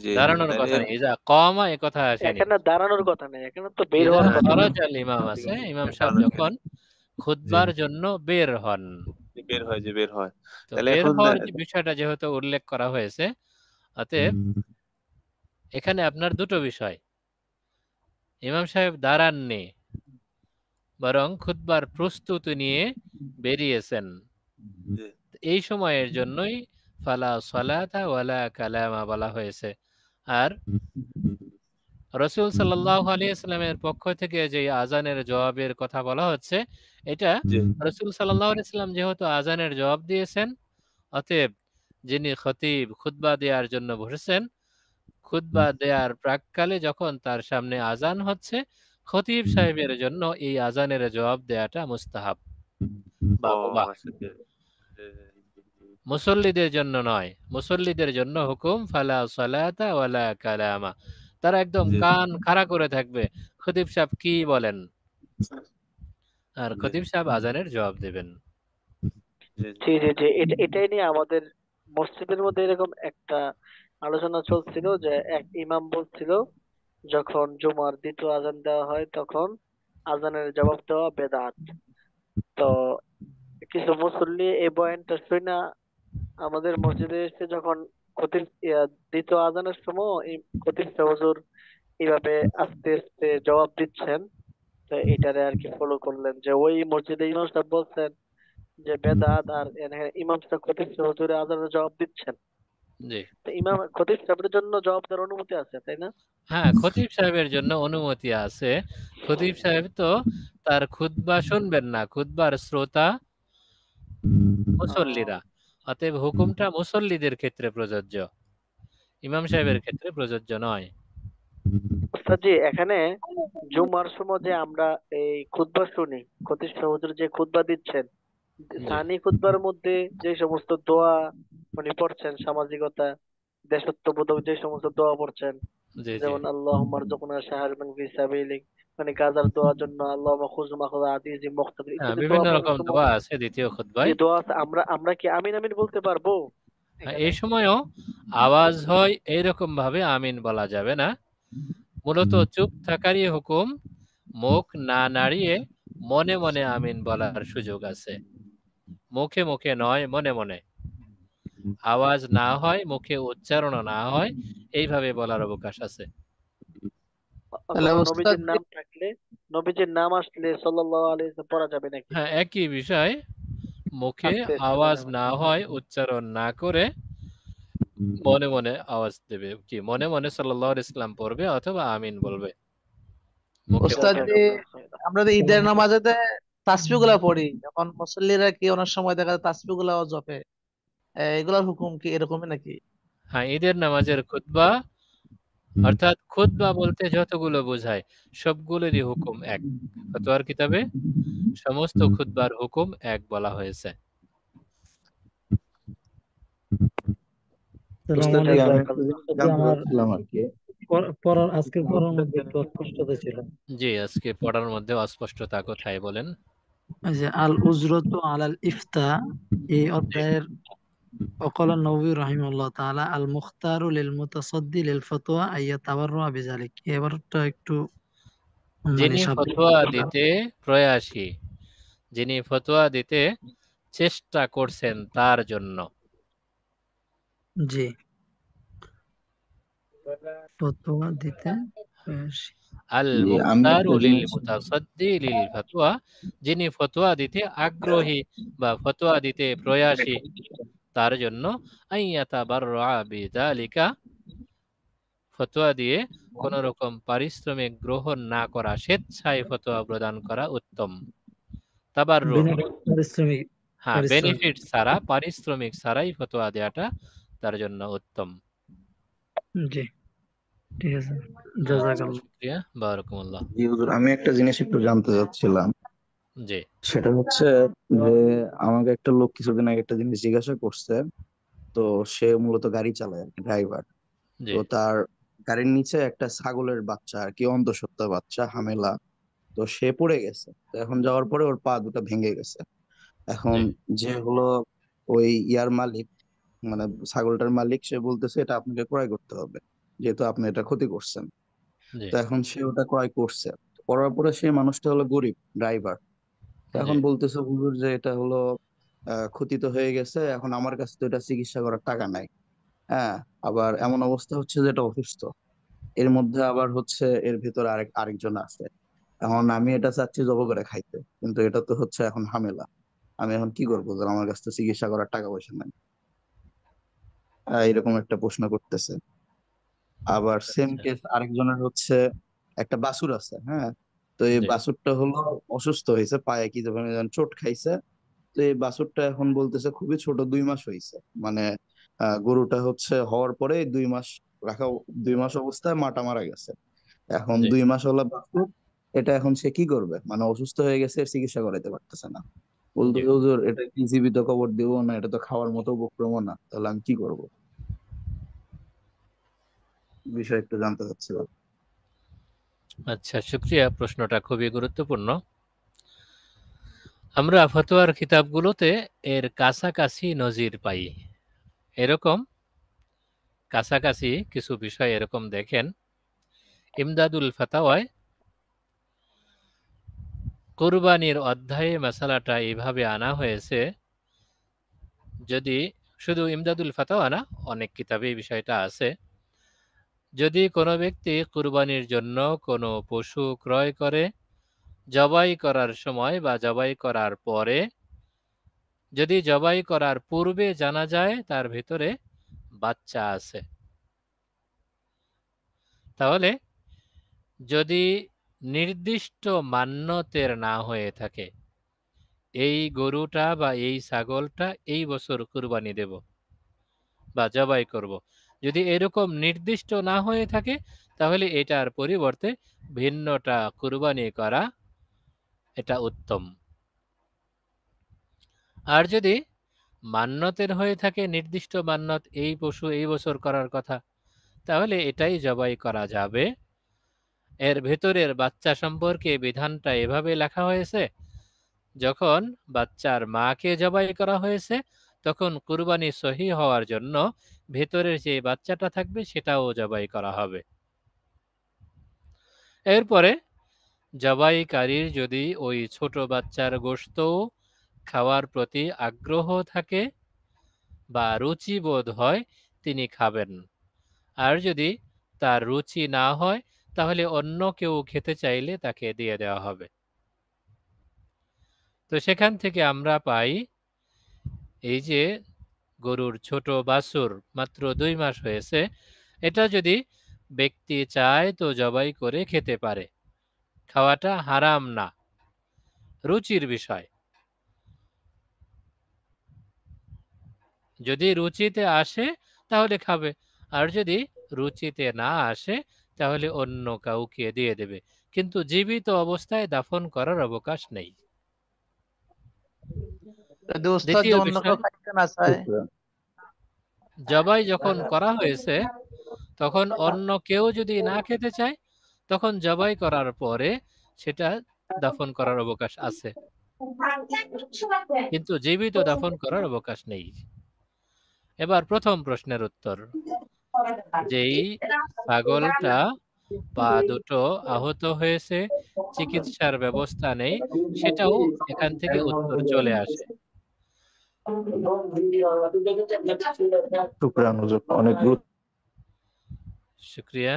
যে দাঁড়ানোর তাইলে কথা নেই, ইজা কমা এ কথা আসেনি। এখানে দাঁড়ানোর কথা নেই, এখানে তো বের ইজা হওয়ার কথা বলছে। খরাজাল ইমাম আছে, ইমাম সাহেব যখন জি খুতবার জন্য বের হন। বের হয়, যে বের হয়, তো তাহলে বের এখন হওয়ার যে বিষয়টা যেহেতু উল্লেখ করা হয়েছে, অতএব এখানে আপনার দুটো বিষয়, ইমাম সাহেব দাঁড়াননি বরং খুতবার প্রস্তুতি নিয়ে বেরিয়েছেন, জি এই সময়ের জন্যই ফালা সলাতা ওয়ালা কালামা বলা হয়েছে। আর রসুল সাল্লাল্লাহু আলাইহি সাল্লামের পক্ষ থেকে যে আজানের জবাবের কথা বলা হচ্ছে, এটা জি রসুল সাল্লাল্লাহু আলাইহি সাল্লাম যেহেতু আজানের জবাব দিয়েছেন, অতএব যিনি খতিব খুতবা দেওয়ার জন্য বসেছেন, খুতবা দেওয়ার প্রাক্কালে যখন তার সামনে আজান হচ্ছে, খতিব সাহেবের জন্য এই আজানের জবাব দেওয়াটা মুস্তাহাব বা ও মুবাহ। আচ্ছা জি জি মুসল্লিদের জন্য নয়, মুসল্লিদের জন্য হুকুম ফালা সালাতা ওয়ালা কালামা। তারা একদম জি কান খাড়া করে থাকবে, খতিব সাহেব কি বলেন, আর জি খতিব সাহেব আজানের জবাব দেবেন। জি জি জি জি, এটাই নিয়ে আমাদের মসজিদের মধ্যে এরকম একটা আলোচনা চলছিল যে এক ইমাম বলছিল যখন জুমার দ্বিতীয় আজান দেওয়া হয় তখন আজানের জবাব দেওয়া বেদাত। তো কিছু মুসল্লি এই বয়ানটা শুনে আমাদের মসজিদে এসে যখন খতিব দ্বিতীয় আজানের সময় এই খতিব সাহেব হুজুর এইভাবে আস্তে আস্তে জবাব দিচ্ছেন, তো এটারে আর কি ফলো করলেন যে ওই মসজিদে ইমাম সাহেব বলছেন যে বেদাত, আর এখানে ইমাম সাহেব খতিব সাহেব হুজুরে আজানের জবাব দিচ্ছেন। জি, তো ইমাম খতিব সাহেবের জন্য জবাব দেওয়ার অনুমতি আছে, তাই না? হ্যাঁ, খতিব সাহেবের জন্য অনুমতি আছে। খতিব সাহেব তো তার খুতবা শুনবেন না, খুতবার শ্রোতা মুসল্লিরা। অতএব হুকুমটা মুসল্লিদের ক্ষেত্রে প্রযোজ্য, ইমাম সাহেবের ক্ষেত্রে প্রযোজ্য নয়। ওস্তাদ জি, এখানে জুমার সময় যে আমরা এই খুতবা শুনি, খতিব সাহেব হুজুর যে খুতবা দিচ্ছেন, জি সানি খুতবার মধ্যে যে সমস্ত দোয়া উনি পড়ছেন, সামাজিকতা দেশত্ববোধক যে সমস্ত দোয়া পড়ছেন, জি জি যেমন আল্লাহুম্মা রযুকনা শাহরান ফি সাবিলিক, মানে গাজার দোয়ার জন্য আল্লাহুম্মা খুয মাখযা আতিজি মুখতাদির হ্যাঁ, ইত্যাদি দোয়া বিভিন্ন পড়ার রকম সময় দোয়া আছে দ্বিতীয় যে খুতবায়। দোয়া আছে, আমরা আমরা কি আমিন আমিন বলতে পারবো হ্যাঁ, এখানে? এই সময়ও আওয়াজ হয় এইরকম ভাবে আমিন বলা যাবে না, মূলত চুপ থাকারই হুকুম। মুখ না নাড়িয়ে মনে মনে আমিন বলার সুযোগ আছে, মুখে মুখে নয়, মনে মনে। আওয়াজ না হয়, মুখে উচ্চারণ না হয়, এইভাবে বলার অবকাশ আছে। তাহলে অথবা ওস্তাদ নবীজির নাম থাকলে, নবীজির নাম আসলে সাল্লাল্লাহু আলাইহি ওয়াসাল্লাম পড়া যাবে নাকি? হ্যাঁ, একই বিষয়, মুখে আস্তে আস্তে আওয়াজ মনে মনে। না হয়, উচ্চারণ না করে মনে মনে আওয়াজ দেবে, কি মনে মনে সাল্লাল্লাহু আলাইহি সাল্লাম পড়বে অথবা আমিন বলবে, মুখে ওস্তাদ মুখে যে নয়। জাযাকাল্লাহু আমরা যে ঈদের নামাজেতে তাসবিহ গুলা পড়ি, এখন মুসল্লিরা কি অনেক সময় দেখা যায় তাসবিহ গুলাও জপে, এগুলার হুকুম কি এরকমই নাকি? হ্যাঁ, ঈদের নামাজের খুতবা, অর্থাৎ খুতবা বলতে যতগুলো বোঝায় সবগুলোরই হুকুম এক। ফতোয়ার কিতাবে সমস্ত খুতবার হুকুম এক বলা হয়েছে। আসসালামু ওস্তাদ জি, আমি আলাইকুম। একটা জাযাকাল্লাহ। জিনিস যে জানতে আমার চাচ্ছিলাম আর কি। পড়ার আজকের পড়ার মধ্যে একটু অস্পষ্টতা ছিল। জি, আজকে পড়ার মধ্যে অস্পষ্টতা কোথায় বলেন? ওই যে আল উজরতু আলাল ইফতা, এই জি অধ্যায়ের ওয়াকালা নবী রাহিমাহুল্লাহ তাআলা আল মুখতারু লিল মুতাসাদ্দি লিল ফতোয়া আইয়াতাবাররা বিযালিক। এবারটা একটু মানে যিনি সাবলীল ফতোয়া করে বলেন। দিতে প্রয়াসী, যিনি ফতোয়া দিতে চেষ্টা করছেন তার জন্য। জি, ফতোয়া দিতে প্রয়াসী। আল জি, আমি মুখতারু একটা লিল জিনিস মুতাসাদ্দি লিল ফতোয়া, যিনি ফতোয়া দিতে আগ্রহী বা ফতোয়া দিতে প্রয়াসী তার জন্য আইয়াতাবাররা বিযালিকা, ফতোয়া দিয়ে কোন রকম পারিশ্রমিক গ্রহণ না করা, স্বেচ্ছায় ফতোয়া প্রদান করা উত্তম। তাবাররুক, বিনা পারিশ্রমিক হ্যাঁ, পারিশ্রমিক বেনিফিট ছাড়া, পারিশ্রমিক ছাড়াই ফতোয়া দেওয়াটা তার জন্য উত্তম। জি, ঠিক আছে, আচ্ছা, জাযাকাল্লাহ। শুকরিয়া, বারাকাল্লাহ। জি হুজুর, আমি একটা জিনিস একটু জানতে চাচ্ছিলাম। জি সেটা হচ্ছে যে আমাকে একটা লোক কিছুদিন আগে একটা জিনিস জিজ্ঞাসা করছে। তো সে মূলত গাড়ি চালায় আর কি, ড্রাইভার। জি তো তার গাড়ির নিচে একটা ছাগলের বাচ্চা আর কি, অন্তঃসত্ত্বা বাচ্চা, হামেলা। তো সে পড়ে গেছে, তো এখন যাওয়ার পরে ওর পা দুটো ভেঙে গেছে। এখন জি যে হলো ওই ইয়ার মালিক, মানে ছাগলটার মালিক, সে বলতেছে এটা আপনাকে ক্রয় করতে হবে, যেহেতু আপনি এটা ক্ষতি করছেন। জি তো এখন সে ওটা ক্রয় করছে। করার পরে সেই মানুষটা হলো গরিব ড্রাইভার। তো জি এখন বলতেছে হুজুর যে এটা হলো ক্ষতি তো হয়ে গেছে, এখন আমার কাছে তো এটা চিকিৎসা করার টাকা নাই। হ্যাঁ, আবার এমন অবস্থা হচ্ছে যে এটা অসুস্থ, এর মধ্যে আবার হচ্ছে এর ভিতরে আরেকজন আছে। এখন আমি এটা চাচ্ছি জব করে খাইতে, কিন্তু এটা তো হচ্ছে এখন ঝামেলা। আমি এখন কি করবো, যে আমার কাছে তো চিকিৎসা করার টাকা পয়সা নাই। এরকম একটা প্রশ্ন করতেছে। আবার সেম আচ্ছা, কেস আরেকজনের হচ্ছে, একটা বাছুর আছে, হ্যাঁ। তো এই জি বাছুরটা হলো অসুস্থ হয়েছে, পায়ে কি যেন চোট খাইছে। তো এই বাছুরটা এখন বলতেছে খুবই ছোট, 2 মাস হয়েছে, মানে গরুটা হচ্ছে হওয়ার পরে 2 মাস রাখা, 2 মাস অবস্থায় মাটা মারা গেছে। এখন জি 2 মাস হলো বাছুর, এটা এখন সে কি করবে, মানে অসুস্থ হয়ে গেছে, এর চিকিৎসা করাইতে পারতেছে না। বলতো জি হুজুর এটা কি জীবিত কবর দিব না, এটা তো খাওয়ার মতো উপক্রম না, তাহলে আমি কি করব, বিষয় একটু জানতে চাচ্ছিলাম। আচ্ছা, শুক্রিয়া, প্রশ্নটা খুবই গুরুত্বপূর্ণ। আমরা ফতোয়ার কিতাবগুলোতে এর কাছাকাছি নজির পাই। এরকম কাছাকাছি কিছু বিষয় এরকম দেখেন, ইমদাদুল ফাতাওয়ায় কুরবানির অধ্যায়ে মাসালাটা এইভাবে আনা হয়েছে। যদি শুধু ইমদাদুল ফাতাওয়া না, অনেক কিতাবে এই বিষয়টা আছে। যদি কোনো ব্যক্তি কুরবানির জন্য কোনো পশু ক্রয় করে, জবাই করার সময় বা জবাই করার পরে, যদি জবাই করার পূর্বে জানা যায় তার ভিতরে বাচ্চা আছে, তাহলে যদি নির্দিষ্ট মান্যতের না হয়ে থাকে, এই গরুটা বা এই ছাগলটা এই বছর কুরবানি দেব বা জবাই করব, যদি এরকম নির্দিষ্ট না হয়ে থাকে, তাহলে এটার পরিবর্তে ভিন্নটা কুরবানি করা এটা উত্তম। আর যদি মান্যতের হয়ে থাকে, নির্দিষ্ট মান্যত এই পশু এই বছর করার কথা, তাহলে এটাই জবাই করা যাবে। এর ভেতরের বাচ্চা সম্পর্কে বিধানটা এভাবে লেখা হয়েছে, যখন বাচ্চার মাকে জবাই করা হয়েছে তখন কুরবানি সহি হওয়ার জন্য ভেতরের যে বাচ্চাটা থাকবে সেটাও জবাই করা হবে। এরপরে জবাইকারীর যদি ওই ছোট বাচ্চার গোশত খাওয়ার প্রতি আগ্রহ থাকে বা রুচি বোধ হয়, তিনি খাবেন। আর যদি তার রুচি না হয়, তাহলে অন্য কেউ খেতে চাইলে তাকে দিয়ে দেওয়া হবে। তো সেখান থেকে আমরা পাই, এই যে গরুর ছোট বাছুর মাত্র 2 মাস হয়েছে, এটা যদি ব্যক্তি চায় তো জবাই করে খেতে পারে, খাওয়াটা হারাম না, রুচির বিষয়। যদি রুচিতে আসে তাহলে খাবে, আর যদি রুচিতে না আসে তাহলে অন্য কাউকে দিয়ে দেবে, কিন্তু জীবিত অবস্থায় দাফন করার অবকাশ নেই। যদি ওস্তাদ দ্বিতীয় অন্য বিষয়, কেউ খাইতে না চায়? জবাই যখন করা হয়েছে তখন অন্য কেউ যদি না খেতে চায়, তখন জবাই করার পরে সেটা দাফন করার অবকাশ আছে, কিন্তু জীবিত দাফন করার অবকাশ নেই। এবার প্রথম প্রশ্নের উত্তর, যেই ছাগলটা পা দুটো আহত হয়েছে, চিকিৎসার ব্যবস্থা নেই, সেটাও এখান থেকে উত্তর চলে আসে। শুকরান হুজুর, অনেক শুক্রিয়া।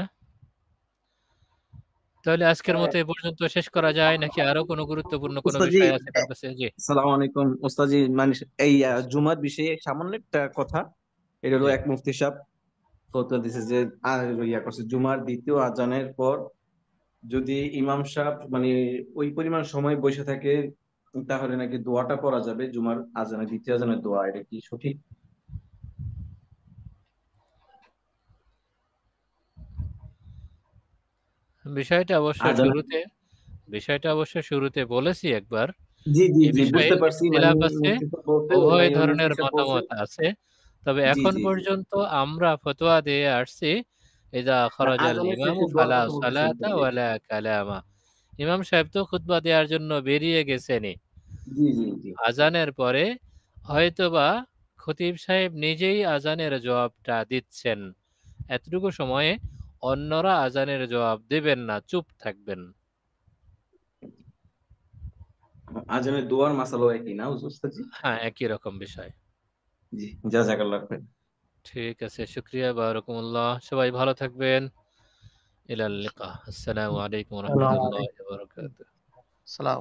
তাহলে আজকের মতো এ পর্যন্ত শেষ করা যায় নাকি আরো কোনো গুরুত্বপূর্ণ কোনো ওস্তাজি, বিষয় আছে কার কাছে? জি আসসালামু আলাইকুম ওস্তাজি। মানে এই জুমার বিষয়ে সামান্য একটা কথা। এটা হলো জি এক মুফতি সাহেব ফতোয়া দিছে যে করছে, জুমার দ্বিতীয় আজানের পর যদি ইমাম সাহেব মানে ওই পরিমাণ সময় বসে থাকে, তাহলে নাকি দোয়াটা পড়া যাবে, জুমার আজানের দ্বিতীয় আজানের দোয়া। এটা কি সঠিক? বিষয়টা অবশ্য আজান, শুরুতে বিষয়টা অবশ্য শুরুতে বলেছি একবার। জি জি এ জি, বিষয়ে বুঝতে পারছি। মানে ইখতিলাফ আছে, মুফতি সাহেব বলছে, উভয় মানে মুফতি ধরনের সাহেব বলছে, মতামত আছে। তবে জি এখন জি জি। পর্যন্ত আমরা ফতোয়া দিয়ে আসছি, ইযা না, খরাজাল আজানের ইমামু শেষে দোয়ার ফালা কথা বলতেছেন তো? সালাতা ওয়ালা কালামা। ইমাম সাহেব তো খুতবা দেওয়ার জন্য বেরিয়ে গেছেনই। জি জি জি। আজানের পরে হয়তোবা খতিব সাহেব নিজেই আজানের জবাবটা দিচ্ছেন। এতটুকু সময়ে অন্যরা আজানের জবাব দেবেন না, চুপ থাকবেন। আজানের দোয়ার মাসালো একই না ওস্তাদ? হ্যাঁ, একই রকম বিষয়। জি, জাযাকাল্লাহ খাইর। ঠিক আছে, শুক্রিয়া, বারাকাতুল্লাহ। সবাই ভালো থাকবেন। ইলাল লিকা। আসসালামু আলাইকুম ওয়া আসসালামু রাহমাতুল্লাহি আলাইকুম। ওয়া বারাকাতুহু। সালাম